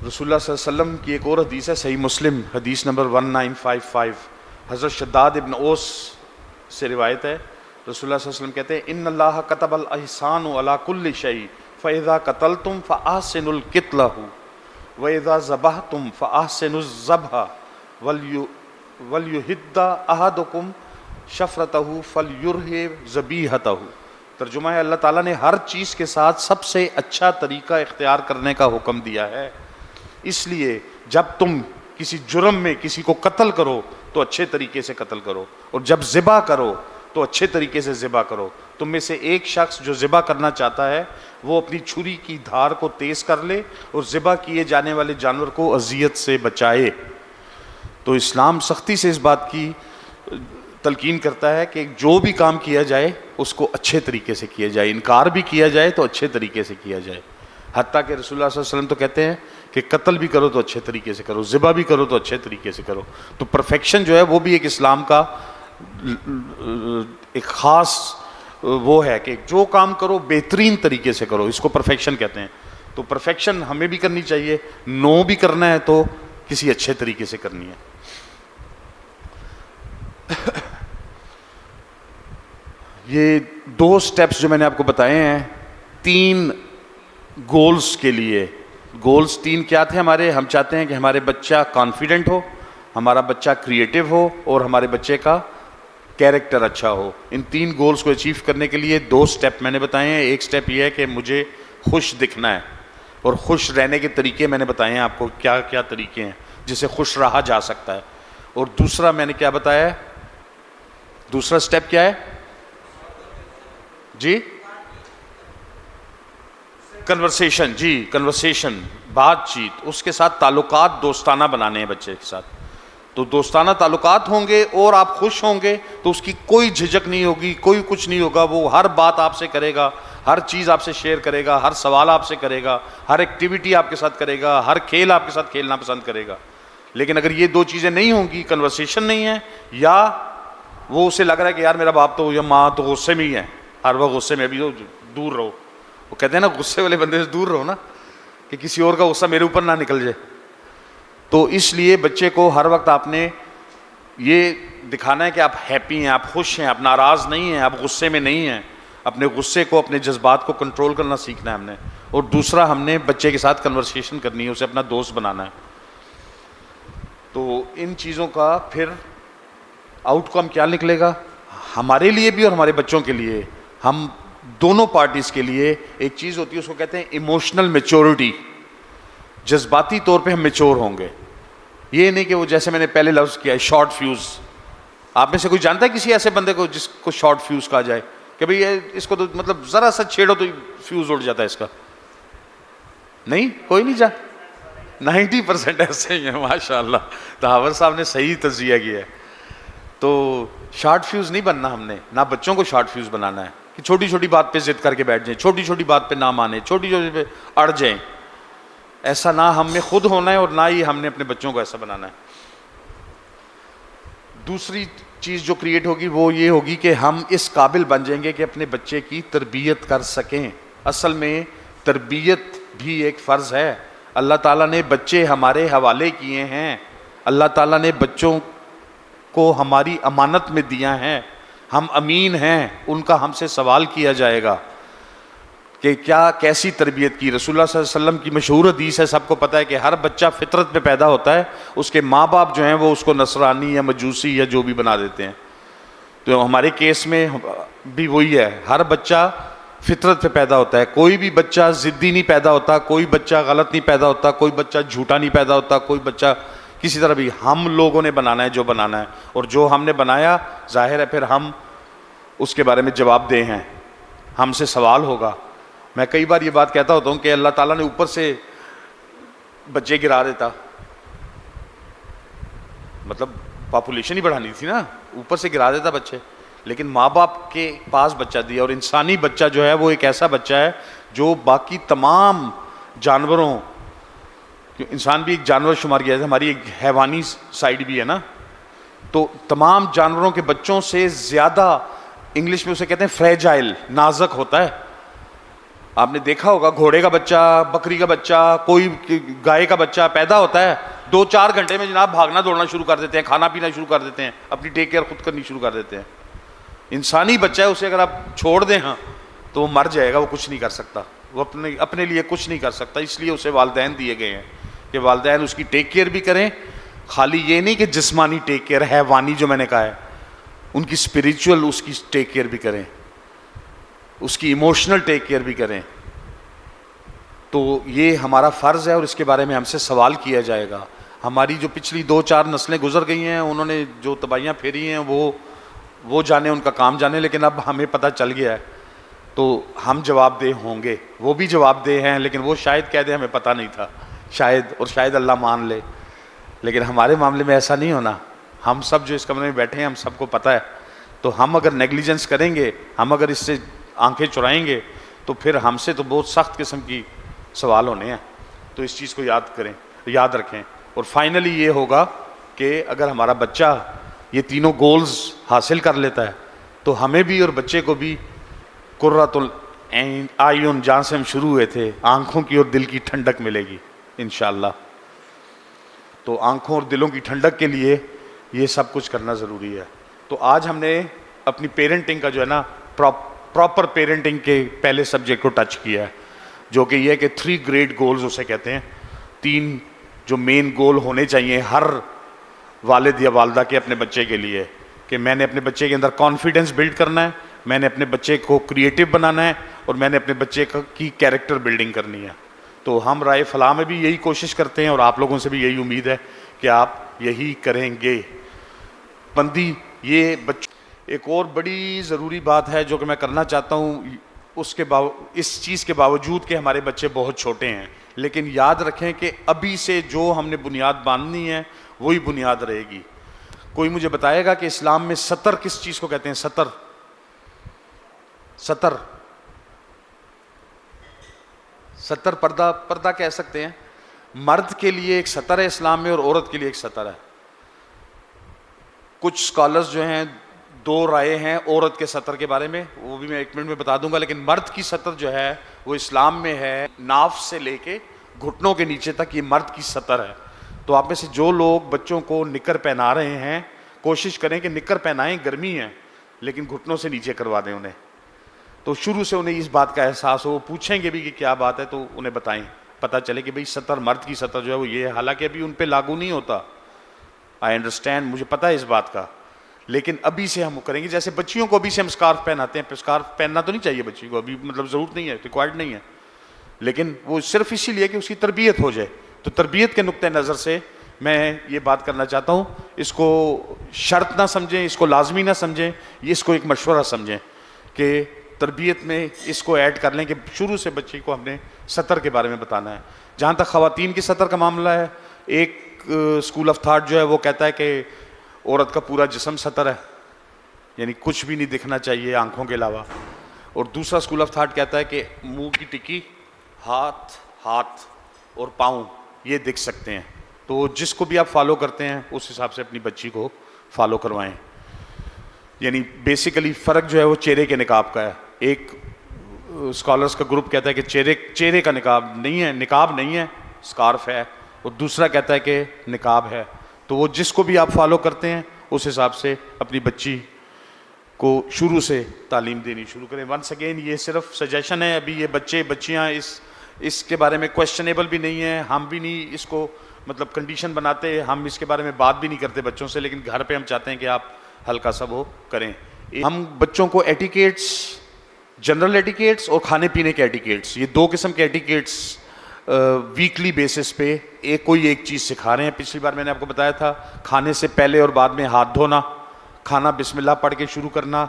رسول اللہ صلی اللہ علیہ وسلم کی ایک اور حدیث ہے صحیح مسلم حدیث نمبر 1955، حضرت شداد ابن اوس سے روایت ہے. رسول اللہ صلی اللہ علیہ وسلم کہتے ہیں ان اللہ کتب الاحسان علی کل شیء فاذا قتلتم فاحسنوا القتلہ واذا ذبحتم فاحسنوا الذبح ولیحد احدکم شفرتہ فلیرح ذبیحتہ. ترجمہ ہے اللہ تعالیٰ نے ہر چیز کے ساتھ سب سے اچھا طریقہ اختیار کرنے کا حکم دیا ہے، اس لیے جب تم کسی جرم میں کسی کو قتل کرو تو اچھے طریقے سے قتل کرو، اور جب ذبح کرو تو اچھے طریقے سے ذبح کرو. تم میں سے ایک شخص جو ذبح کرنا چاہتا ہے وہ اپنی چھری کی دھار کو تیز کر لے اور ذبح کیے جانے والے جانور کو اذیت سے بچائے. تو اسلام سختی سے اس بات کی تلقین کرتا ہے کہ جو بھی کام کیا جائے اس کو اچھے طریقے سے کیا جائے، انکار بھی کیا جائے تو اچھے طریقے سے کیا جائے. حتیٰ کہ رسول اللہ صلی اللہ علیہ وسلم تو کہتے ہیں کہ قتل بھی کرو تو اچھے طریقے سے کرو، ذبح بھی کرو تو اچھے طریقے سے کرو. تو پرفیکشن جو ہے وہ بھی ایک اسلام کا ایک خاص وہ ہے کہ جو کام کرو بہترین طریقے سے کرو، اس کو پرفیکشن کہتے ہیں. تو پرفیکشن ہمیں بھی کرنی چاہیے، نو بھی کرنا ہے تو کسی اچھے طریقے سے کرنی ہے. یہ 2 سٹیپس جو میں نے آپ کو بتائے ہیں 3 گولز کے لیے. گولز 3 کیا تھے ہمارے؟ ہم چاہتے ہیں کہ ہمارے بچہ کانفیڈنٹ ہو، ہمارا بچہ کریٹو ہو اور ہمارے بچے کا کیریکٹر اچھا ہو. ان 3 گولز کو اچیو کرنے کے لیے 2 سٹیپ میں نے بتائے ہیں. ایک سٹیپ یہ ہے کہ مجھے خوش دکھنا ہے, اور خوش رہنے کے طریقے میں نے بتائے ہیں آپ کو کیا کیا طریقے ہیں جس سے خوش رہا جا سکتا ہے. اور دوسرا میں نے کیا بتایا ہے, دوسرا سٹیپ کیا ہے جی؟ کنورسیشن. جی کنورسیشن, بات چیت, اس کے ساتھ تعلقات دوستانہ بنانے ہیں بچے کے ساتھ. تو دوستانہ تعلقات ہوں گے اور آپ خوش ہوں گے تو اس کی کوئی جھجک نہیں ہوگی, کوئی کچھ نہیں ہوگا. وہ ہر بات آپ سے کرے گا, ہر چیز آپ سے شیئر کرے گا, ہر سوال آپ سے کرے گا, ہر ایکٹیویٹی آپ کے ساتھ کرے گا, ہر کھیل آپ کے ساتھ کھیلنا پسند کرے گا. لیکن اگر یہ 2 چیزیں نہیں ہوں گی, کنورسیشن نہیں ہے, یا وہ اسے لگ رہا ہے کہ یار میرا باپ تو یا ماں تو غصے میں ہی ہے, ہر وقت غصے میں, ابھی تو دور رہو. وہ کہتے ہیں نا غصے والے بندے سے دور رہو نا, کہ کسی اور کا غصہ میرے اوپر نہ نکل جائے. تو اس لیے بچے کو ہر وقت آپ نے یہ دکھانا ہے کہ آپ ہیپی ہیں, آپ خوش ہیں, آپ ناراض نہیں ہیں, آپ غصے میں نہیں ہیں. اپنے غصے کو, اپنے جذبات کو کنٹرول کرنا سیکھنا ہے ہم نے. اور دوسرا ہم نے بچے کے ساتھ کنورسیشن کرنی ہے, اسے اپنا دوست بنانا ہے. تو ان چیزوں کا پھر آؤٹ کم کیا نکلے گا ہمارے لیے بھی اور ہمارے بچوں کے لیے, ہم دونوں پارٹیز کے لیے ایک چیز ہوتی ہے, اس کو کہتے ہیں ایموشنل میچورٹی. جذباتی طور پہ ہم میچور ہوں گے. یہ نہیں کہ وہ جیسے میں نے پہلے لفظ کیا ہے شارٹ فیوز. آپ میں سے کوئی جانتا ہے کسی ایسے بندے کو جس کو شارٹ فیوز کہا جائے کہ بھئی اس کو تو مطلب ذرا سا چھیڑو تو فیوز اڑ جاتا ہے اس کا؟ نہیں, کوئی نہیں جانتا. 90% ایسے ہی ہیں ماشاء اللہ. دہاور صاحب نے صحیح تجزیہ کیا ہے. تو شارٹ فیوز نہیں بننا ہم نے, نہ بچوں کو شارٹ فیوز بنانا ہے کہ چھوٹی چھوٹی بات پہ ضد کر کے بیٹھ جائیں, چھوٹی چھوٹی بات پہ نہ مانیں, چھوٹی چھوٹی پہ اڑ جائیں. ایسا نہ ہم میں خود ہونا ہے اور نہ ہی ہم نے اپنے بچوں کو ایسا بنانا ہے. دوسری چیز جو کریٹ ہوگی وہ یہ ہوگی کہ ہم اس قابل بن جائیں گے کہ اپنے بچے کی تربیت کر سکیں. اصل میں تربیت بھی ایک فرض ہے. اللہ تعالیٰ نے بچے ہمارے حوالے کیے ہیں, اللہ تعالیٰ نے بچوں کو ہماری امانت میں دیا ہے, ہم امین ہیں, ان کا ہم سے سوال کیا جائے گا کہ کیا کیسی تربیت کی. رسول اللہ صلی اللہ علیہ وسلم کی مشہور حدیث ہے, سب کو پتہ ہے کہ ہر بچہ فطرت پہ پیدا ہوتا ہے, اس کے ماں باپ جو ہیں وہ اس کو نصرانی یا مجوسی یا جو بھی بنا دیتے ہیں. تو ہمارے کیس میں بھی وہی ہے, ہر بچہ فطرت پہ پیدا ہوتا ہے. کوئی بھی بچہ ضدی نہیں پیدا ہوتا, کوئی بچہ غلط نہیں پیدا ہوتا, کوئی بچہ جھوٹا نہیں پیدا ہوتا, کوئی بچہ کسی طرح بھی. ہم لوگوں نے بنانا ہے جو بنانا ہے, اور جو ہم نے بنایا ظاہر ہے پھر ہم اس کے بارے میں جواب دہ ہیں, ہم سے سوال ہوگا. میں کئی بار یہ بات کہتا ہوتا ہوں کہ اللہ تعالیٰ نے اوپر سے بچے گرا دیتا, مطلب پاپولیشن ہی بڑھانی تھی نا, اوپر سے گرا دیتا بچے, لیکن ماں باپ کے پاس بچہ دیا. اور انسانی بچہ جو ہے وہ ایک ایسا بچہ ہے جو باقی تمام جانوروں, انسان بھی ایک جانور شمار کیا جاتا ہے, ہماری ایک حیوانی سائیڈ بھی ہے نا, تو تمام جانوروں کے بچوں سے زیادہ انگلش میں اسے کہتے ہیں فریجائل, نازک ہوتا ہے. آپ نے دیکھا ہوگا گھوڑے کا بچہ, بکری کا بچہ, کوئی گائے کا بچہ پیدا ہوتا ہے, 2-4 گھنٹے میں جناب بھاگنا دوڑنا شروع کر دیتے ہیں, کھانا پینا شروع کر دیتے ہیں, اپنی ٹیک کیئر خود کرنی شروع کر دیتے ہیں. انسانی بچہ ہے, اسے اگر آپ چھوڑ دیں ہاں تو وہ مر جائے گا, وہ کچھ نہیں کر سکتا, وہ اپنے لیے کچھ نہیں کر سکتا. اس لیے اسے والدین دیے گئے ہیں کہ والدین اس کی ٹیک کیئر بھی کریں. خالی یہ نہیں کہ جسمانی ٹیک کیئر, حیوانی جو میں نے کہا ہے, ان کی اسپریچول اس کی ٹیک کیئر بھی کریں, اس کی ایموشنل ٹیک کیئر بھی کریں. تو یہ ہمارا فرض ہے اور اس کے بارے میں ہم سے سوال کیا جائے گا. ہماری جو پچھلی 2-4 نسلیں گزر گئی ہیں, انہوں نے جو تباہیاں پھیری ہیں وہ جانے, ان کا کام جانے, لیکن اب ہمیں پتہ چل گیا ہے تو ہم جواب دہ ہوں گے. وہ بھی جواب دہ ہیں, لیکن وہ شاید کہہ دیں ہمیں پتہ نہیں تھا, شاید, اور شاید اللہ مان لے. لیکن ہمارے معاملے میں ایسا نہیں ہونا. ہم سب جو اس کمرے میں بیٹھے ہیں, ہم سب کو پتہ ہے. تو ہم اگر نیگلیجنس کریں گے, ہم اگر اس سے آنکھیں چرائیں گے, تو پھر ہم سے تو بہت سخت قسم کی سوال ہونے ہیں. تو اس چیز کو یاد رکھیں. اور فائنلی یہ ہوگا کہ اگر ہمارا بچہ یہ تینوں گولز حاصل کر لیتا ہے تو ہمیں بھی اور بچے کو بھی قرۃ العیون, جہاں سے ہم شروع ہوئے تھے, آنکھوں کی اور دل کی ٹھنڈک ملے گی انشاءاللہ. تو آنکھوں اور دلوں کی ٹھنڈک کے لیے یہ سب کچھ کرنا ضروری ہے. تو آج ہم نے اپنی پیرنٹنگ کا جو ہے نا پراپر پیرنٹنگ کے پہلے سبجیکٹ کو ٹچ کیا ہے, جو کہ یہ ہے کہ 3 گریٹ گولز اسے کہتے ہیں. 3 جو مین گول ہونے چاہیے ہر والد یا والدہ کے اپنے بچے کے لیے کہ میں نے اپنے بچے کے اندر کانفیڈنس بلڈ کرنا ہے, میں نے اپنے بچے کو کریٹو بنانا ہے, اور میں نے اپنے بچے کی کیریکٹر بلڈنگ کرنی ہے. تو ہم رائے فلاح میں بھی یہی کوشش کرتے ہیں, اور آپ لوگوں سے بھی یہی امید ہے کہ آپ یہی کریں گے. بندی یہ ایک اور بڑی ضروری بات ہے جو کہ میں کرنا چاہتا ہوں, اس چیز کے باوجود کہ ہمارے بچے بہت چھوٹے ہیں, لیکن یاد رکھیں کہ ابھی سے جو ہم نے بنیاد باندھنی ہے وہی بنیاد رہے گی. کوئی مجھے بتائے گا کہ اسلام میں سطر کس چیز کو کہتے ہیں؟ سطر پردہ کہہ سکتے ہیں. مرد کے لیے ایک سطر ہے اسلام میں, اور عورت کے لیے ایک سطر ہے. کچھ اسکالرز جو ہیں دو رائے ہیں عورت کے سطر کے بارے میں, وہ بھی میں ایک منٹ میں بتا دوں گا, لیکن مرد کی سطر جو ہے وہ اسلام میں ہے ناف سے لے کے گھٹنوں کے نیچے تک, یہ مرد کی سطر ہے. تو آپ میں سے جو لوگ بچوں کو نکر پہنا رہے ہیں کوشش کریں کہ نکر پہنائیں, گرمی ہے لیکن گھٹنوں سے نیچے کروا دیں انہیں, تو شروع سے انہیں اس بات کا احساس ہو. پوچھیں گے بھی کہ کیا بات ہے تو انہیں بتائیں, پتہ چلے کہ بھئی سطر, مرد کی سطر جو ہے وہ یہ ہے, حالانکہ ابھی ان پہ لاگو نہیں ہوتا. آئی انڈرسٹینڈ, مجھے پتہ ہے اس بات کا, لیکن ابھی سے ہم کریں گے. جیسے بچیوں کو ابھی سے ہم اسکارف پہناتے ہیں, اسکارف پہننا تو نہیں چاہیے بچی کو ابھی, مطلب ضرورت نہیں ہے, ریکوائرڈ نہیں ہے, لیکن وہ صرف اسی لیے کہ اس کی تربیت ہو جائے. تو تربیت کے نقطۂ نظر سے میں یہ بات کرنا چاہتا ہوں, اس کو شرط نہ سمجھیں, اس کو لازمی نہ سمجھیں, یہ اس کو ایک مشورہ سمجھیں کہ تربیت میں اس کو ایڈ کر لیں کہ شروع سے بچے کو ہم نے سطر کے بارے میں بتانا ہے. جہاں تک خواتین کی سطر کا معاملہ ہے, ایک اسکول آف تھاٹ جو ہے وہ کہتا ہے کہ عورت کا پورا جسم سطر ہے, یعنی کچھ بھی نہیں دکھنا چاہیے آنکھوں کے علاوہ, اور دوسرا اسکول آف تھاٹ کہتا ہے کہ منہ کی ٹکی, ہاتھ اور پاؤں یہ دکھ سکتے ہیں. تو جس کو بھی آپ فالو کرتے ہیں اس حساب سے اپنی بچی کو فالو کروائیں. یعنی بیسیکلی فرق جو ہے وہ چہرے کے نقاب کا ہے. ایک اسکالرس کا گروپ کہتا ہے کہ چہرے کا نقاب نہیں ہے, اسکارف ہے, اور دوسرا کہتا ہے کہ نقاب ہے. تو وہ جس کو بھی آپ فالو کرتے ہیں اس حساب سے اپنی بچی کو شروع سے تعلیم دینی شروع کریں. ونس اگین یہ صرف سجیشن ہے, ابھی یہ بچیاں اس کے بارے میں کویسچنیبل بھی نہیں ہے, ہم بھی نہیں اس کو مطلب کنڈیشن بناتے, ہم اس کے بارے میں بات بھی نہیں کرتے بچوں سے, لیکن گھر پہ ہم چاہتے ہیں کہ آپ ہلکا سا وہ کریں. ہم بچوں کو ایٹیکیٹس, جنرل ایٹیکیٹس اور کھانے پینے کے ایٹیکیٹس, یہ دو قسم کے ایٹیکیٹس ویکلی بیسس پہ کوئی ایک چیز سکھا رہے ہیں. پچھلی بار میں نے آپ کو بتایا تھا کھانے سے پہلے اور بعد میں ہاتھ دھونا, کھانا بسم اللہ پڑھ کے شروع کرنا,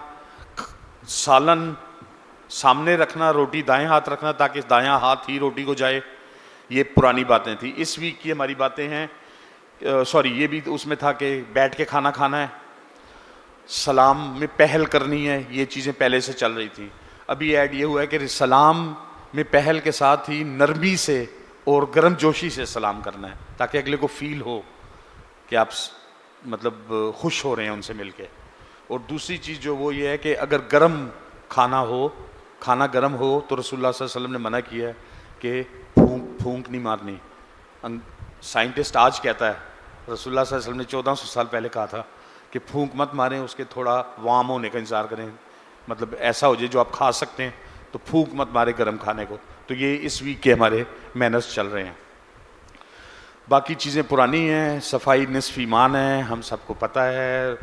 سالن سامنے رکھنا, روٹی دائیں ہاتھ رکھنا تاکہ دایاں ہاتھ ہی روٹی کو جائے. یہ پرانی باتیں تھیں. اس ویک کی ہماری باتیں ہیں, یہ بھی اس میں تھا کہ بیٹھ کے کھانا کھانا ہے, سلام میں پہل کرنی ہے, یہ چیزیں پہلے سے چل رہی تھیں. ابھی ایڈ یہ ہوا ہے کہ سلام میں پہل کے ساتھ ہی نرمی سے اور گرم جوشی سے سلام کرنا ہے تاکہ اگلے کو فیل ہو کہ آپ مطلب خوش ہو رہے ہیں ان سے مل کے. اور دوسری چیز جو وہ یہ ہے کہ اگر گرم کھانا گرم ہو تو رسول اللہ صلی اللہ علیہ وسلم نے منع کیا ہے کہ پھونک نہیں مارنی. سائنٹسٹ آج کہتا ہے, رسول اللہ صلی اللہ علیہ وسلم نے 1400 سال پہلے کہا تھا کہ پھونک مت ماریں, اس کے تھوڑا وارم ہونے کا انتظار کریں, مطلب ایسا ہو جائے جو آپ کھا سکتے ہیں, تو پھونک مت مارے گرم کھانے کو. تو یہ اس ویک کے ہمارے مینرز چل رہے ہیں. باقی چیزیں پرانی ہیں, صفائی نصف ایمان ہے, ہم سب کو پتہ ہے.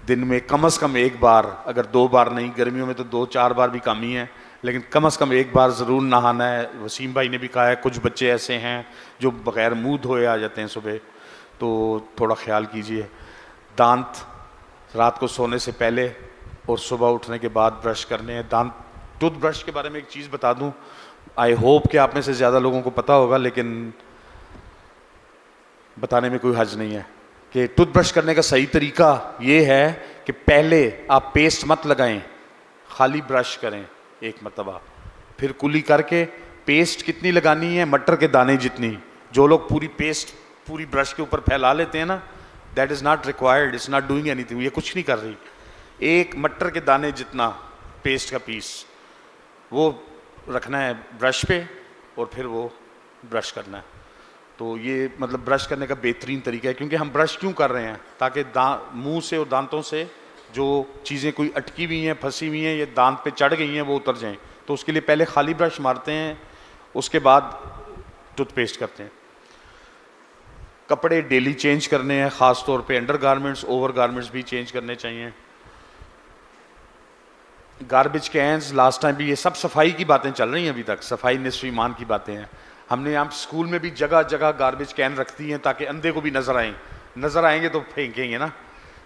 دن میں کم از کم ایک بار, اگر 2 بار نہیں, گرمیوں میں تو 2-4 بار بھی کم ہی ہے, لیکن کم از کم ایک بار ضرور نہانا ہے. وسیم بھائی نے بھی کہا ہے کچھ بچے ایسے ہیں جو بغیر منہ دھوئے آ جاتے ہیں صبح, تو تھوڑا خیال کیجئے. دانت رات کو سونے سے پہلے اور صبح اٹھنے کے بعد برش کرنے ہیں. ٹوتھ برش کے بارے میں ایک چیز بتا دوں, آئی ہوپ کہ آپ میں سے زیادہ لوگوں کو پتہ ہوگا, لیکن بتانے میں کوئی حرج نہیں ہے کہ ٹوتھ برش کرنے کا صحیح طریقہ یہ ہے کہ پہلے آپ پیسٹ مت لگائیں, خالی برش کریں ایک مرتبہ, پھر کلی کر کے پیسٹ کتنی لگانی ہے, مٹر کے دانے جتنی. جو لوگ پوری پیسٹ پوری برش کے اوپر پھیلا لیتے ہیں نا, that is not required, it's not doing anything, یہ کچھ نہیں کر رہی. ایک مٹر کے دانے جتنا پیسٹ کا پیس وہ رکھنا ہے برش پہ, اور پھر وہ برش کرنا ہے. تو یہ مطلب برش کرنے کا بہترین طریقہ ہے, کیونکہ ہم برش کیوں کر رہے ہیں, تاکہ منہ سے اور دانتوں سے جو چیزیں کوئی اٹکی ہوئی ہیں, پھنسی ہوئی ہیں, یا دانت پہ چڑھ گئی ہیں, وہ اتر جائیں. تو اس کے لیے پہلے خالی برش مارتے ہیں, اس کے بعد ٹوتھ پیسٹ کرتے ہیں. کپڑے ڈیلی چینج کرنے ہیں, خاص طور پہ انڈر گارمنٹس, اوور گارمنٹس بھی چینج کرنے چاہیے. گاربیج کینز, لاسٹ ٹائم بھی یہ سب صفائی کی باتیں چل رہی ہیں ابھی تک, صفائی نصف ایمان کی باتیں ہیں. ہم نے یہاں اسکول میں بھی جگہ جگہ گاربیج کین رکھ دی ہیں تاکہ اندھے کو بھی نظر آئیں گے تو پھینکیں گے نا.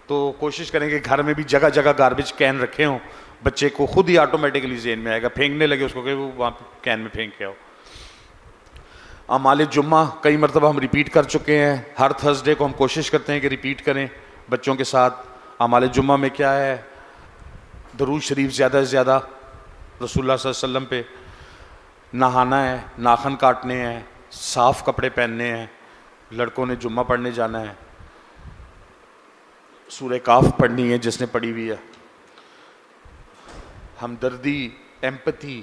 تو کوشش کریں کہ گھر میں بھی جگہ جگہ گاربیج کین رکھے ہوں, بچے کو خود ہی آٹومیٹکلی ذہن میں آئے گا, پھینکنے لگے اس کو کہ وہ وہاں کین میں پھینک کے آؤ. اعمال جمعہ کئی مرتبہ ہم ریپیٹ کر چکے ہیں, ہر تھرسڈے کو ہم کوشش کرتے ہیں کہ ریپیٹ کریں بچوں کے ساتھ. اعمال جمعہ میں کیا ہے؟ درود شریف زیادہ سے زیادہ رسول اللہ صلی اللہ علیہ وسلم پہ, نہانا ہے, ناخن کاٹنے ہیں, صاف کپڑے پہننے ہیں, لڑکوں نے جمعہ پڑھنے جانا ہے, سورہ کاف پڑھنی ہے جس نے پڑھی ہوئی ہے, ہمدردی, ایمپتھی,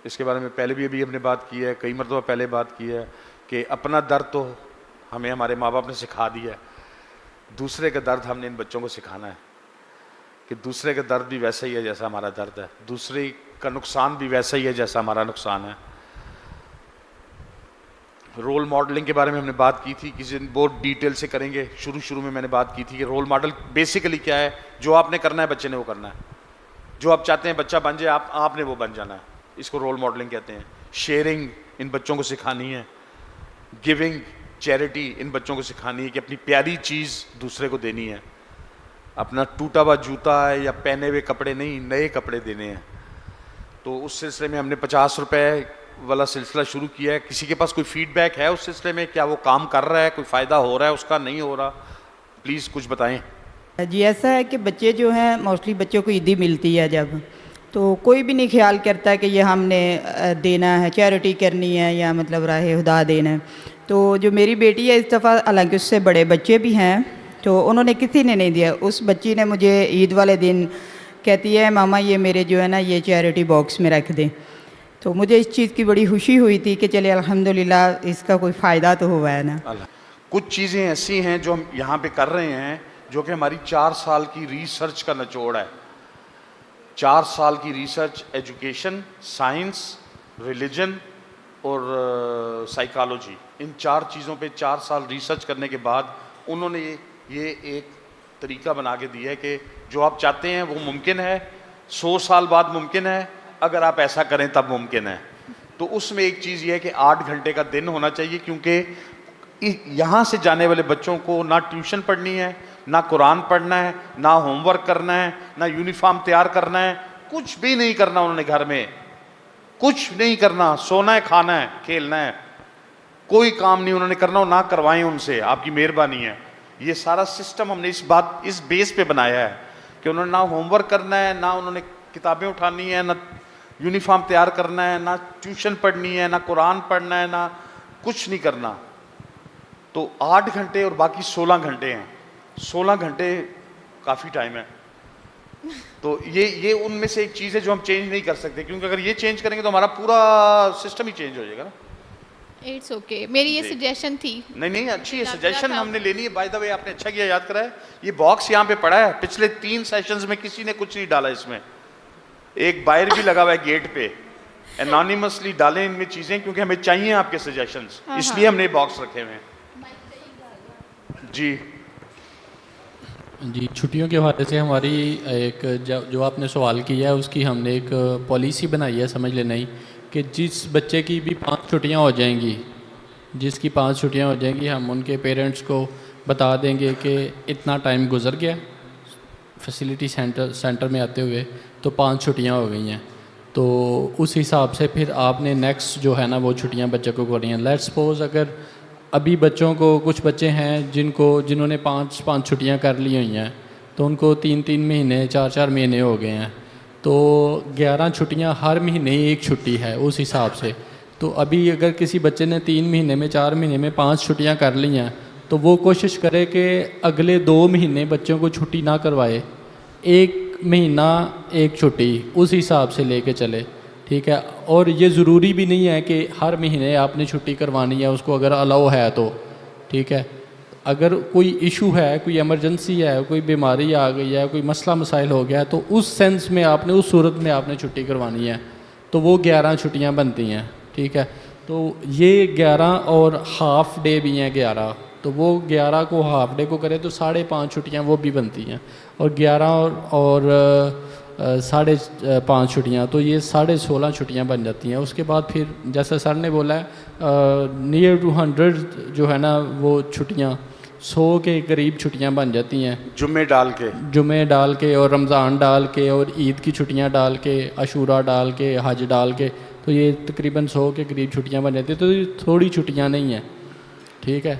اس کے بارے میں پہلے بھی ابھی ہم نے بات کی ہے, کئی مرتبہ پہلے بات کی ہے کہ اپنا درد تو ہمیں ہمارے ماں باپ نے سکھا دیا ہے, دوسرے کا درد ہم نے ان بچوں کو سکھانا ہے کہ دوسرے کا درد بھی ویسا ہی ہے جیسا ہمارا درد ہے, دوسرے کا نقصان بھی ویسا ہی ہے جیسا ہمارا نقصان ہے. رول ماڈلنگ کے بارے میں ہم نے بات کی تھی, کسی دن بہت ڈیٹیل سے کریں گے. شروع میں نے بات کی تھی کہ رول ماڈل بیسیکلی کیا ہے, جو آپ نے کرنا ہے بچے نے وہ کرنا ہے, جو آپ چاہتے ہیں بچہ بن جائے آپ نے وہ بن جانا ہے, اس کو رول ماڈلنگ کہتے ہیں. شیئرنگ ان بچوں کو سکھانی ہے, گیونگ, چیریٹی ان بچوں کو سکھانی ہے کہ اپنی پیاری چیز دوسرے کو دینی ہے, اپنا ٹوٹا ہوا جوتا ہے یا پہنے ہوئے کپڑے نہیں, نئے کپڑے دینے ہیں. تو اس سلسلے میں ہم نے 50 روپے والا سلسلہ شروع کیا ہے. کسی کے پاس کوئی فیڈ بیک ہے اس سلسلے میں, کیا وہ کام کر رہا ہے, کوئی فائدہ ہو رہا ہے اس کا, نہیں ہو رہا, پلیز کچھ بتائیں. جی ایسا ہے کہ بچے جو ہیں موسٹلی بچوں کو عیدی ملتی ہے جب, تو کوئی بھی نہیں خیال کرتا کہ یہ ہم نے دینا ہے, چیریٹی کرنی ہے یا مطلب راہ خدا دینا ہے. تو جو میری بیٹی ہے اس دفعہ, حالانکہ اس سے بڑے بچے بھی ہیں, تو انہوں نے کسی نے نہیں دیا. اس بچی نے مجھے عید والے دن کہتی ہے ماما یہ میرے جو ہے نا یہ چیریٹی باکس میں رکھ دیں. تو مجھے اس چیز کی بڑی خوشی ہوئی تھی کہ چلے الحمدللہ اس کا کوئی فائدہ تو ہوا ہے نا. کچھ چیزیں ایسی ہیں جو ہم یہاں پہ کر رہے ہیں جو کہ ہماری 4 سال کی ریسرچ کا نچوڑ ہے. 4 سال کی ریسرچ, ایجوکیشن, سائنس, ریلیجن اور سائیکالوجی, ان 4 چیزوں پہ 4 سال ریسرچ کرنے کے بعد انہوں نے یہ ایک طریقہ بنا کے دیا ہے کہ جو آپ چاہتے ہیں وہ ممکن ہے, 100 سال بعد ممکن ہے, اگر آپ ایسا کریں تب ممکن ہے. تو اس میں ایک چیز یہ ہے کہ 8 گھنٹے کا دن ہونا چاہیے, کیونکہ یہاں سے جانے والے بچوں کو نہ ٹیوشن پڑھنی ہے, نہ قرآن پڑھنا ہے, نہ ہوم ورک کرنا ہے, نہ یونیفارم تیار کرنا ہے, کچھ بھی نہیں کرنا انہوں نے گھر میں, کچھ نہیں کرنا, سونا ہے, کھانا ہے, کھیلنا ہے, کوئی کام نہیں انہوں نے کرنا, نہ کروائیں ان سے, آپ کی مہربانی ہے. یہ سارا سسٹم ہم نے اس بیس پہ بنایا ہے کہ انہوں نے نہ ہوم ورک کرنا ہے, نہ انہوں نے کتابیں اٹھانی ہیں, نہ یونیفارم تیار کرنا ہے, نہ ٹیوشن پڑھنی ہے, نہ قرآن پڑھنا ہے, نہ کچھ نہیں کرنا. تو 8 گھنٹے اور باقی 16 گھنٹے ہیں. 16 گھنٹے کافی ٹائم ہے. تو یہ ان میں سے ایک چیز ہے جو ہم چینج نہیں کر سکتے, کیونکہ اگر یہ چینج کریں گے تو ہمارا پورا سسٹم ہی چینج ہو جائے گا نا. اٹس اوکے, میری یہ سجیشن تھی. نہیں اچھی ہے سجیشن, ہم نے لینی ہے. بائی دا وے آپ نے اچھا کیا یاد کرا ہے, یہ باکس یہاں پہ پڑا ہے, پچھلے 3 سیشنز میں کسی نے کچھ نہیں ڈالا اس میں. ایک بائر بھی لگا ہوا ہے گیٹ پہ, انانیمسلی ڈالیں ان میں چیزیں, کیونکہ ہمیں چاہیے آپ کے سجیشنز, اس لیے ہم نے باکس رکھے ہوئے ہیں. جی چھٹیوں کے حوالے سے ہماری ایک جو آپ نے سوال کیا ہے اس کی ہم نے ایک پالیسی بنائی ہے, سمجھ لینا ہی, کہ جس بچے کی بھی 5 چھٹیاں ہو جائیں گی, جس کی 5 چھٹیاں ہو جائیں گی, ہم ان کے پیرنٹس کو بتا دیں گے کہ اتنا ٹائم گزر گیا فیسیلیٹی سینٹر میں آتے ہوئے, تو 5 چھٹیاں ہو گئی ہیں. تو اس حساب سے پھر آپ نے نیکسٹ جو ہے نا وہ چھٹیاں بچوں کو کرنی ہیں. لیٹ سپوز اگر ابھی بچوں کو, کچھ بچے ہیں جنہوں نے 5 چھٹیاں کر لی ہوئی ہیں, تو ان کو 3 مہینے 4 مہینے ہو گئے ہیں, تو 11 چھٹیاں, ہر مہینے ہی ایک چھٹی ہے اس حساب سے. تو ابھی اگر کسی بچے نے 3 مہینے میں 4 مہینے میں 5 چھٹیاں کر لی ہیں, تو وہ کوشش کرے کہ اگلے 2 مہینے بچوں کو چھٹی نہ کروائے, 1 مہینہ 1 چھٹی اس حساب سے لے کے چلے, ٹھیک ہے. اور یہ ضروری بھی نہیں ہے کہ ہر مہینے آپ نے چھٹی کروانی ہے اس کو, اگر الاؤ ہے تو ٹھیک ہے. اگر کوئی ایشو ہے, کوئی ایمرجنسی ہے, کوئی بیماری آ گئی ہے, کوئی مسئلہ مسائل ہو گیا ہے, تو اس سینس میں آپ نے, اس صورت میں آپ نے چھٹی کروانی ہے, تو وہ 11 چھٹیاں بنتی ہیں, ٹھیک ہے. تو یہ 11 اور ہاف ڈے بھی ہیں 11, تو وہ 11 کو ہاف ڈے کو کرے تو 5.5 چھٹیاں وہ بھی بنتی ہیں، اور 11 اور 5.5 چھٹیاں، تو یہ 16.5 چھٹیاں بن جاتی ہیں۔ اس کے بعد پھر جیسا سر نے بولا ہے نیئر ٹو 100 جو ہے نا وہ چھٹیاں 100 کے قریب چھٹیاں بن جاتی ہیں، جمعے ڈال کے، جمعے ڈال کے اور رمضان ڈال کے اور عید کی چھٹیاں ڈال کے، عاشورہ ڈال کے، حج ڈال کے، تو یہ تقریباً 100 کے قریب چھٹیاں بن جاتی ہیں، تو یہ تھوڑی چھٹیاں نہیں ہیں، ٹھیک ہے۔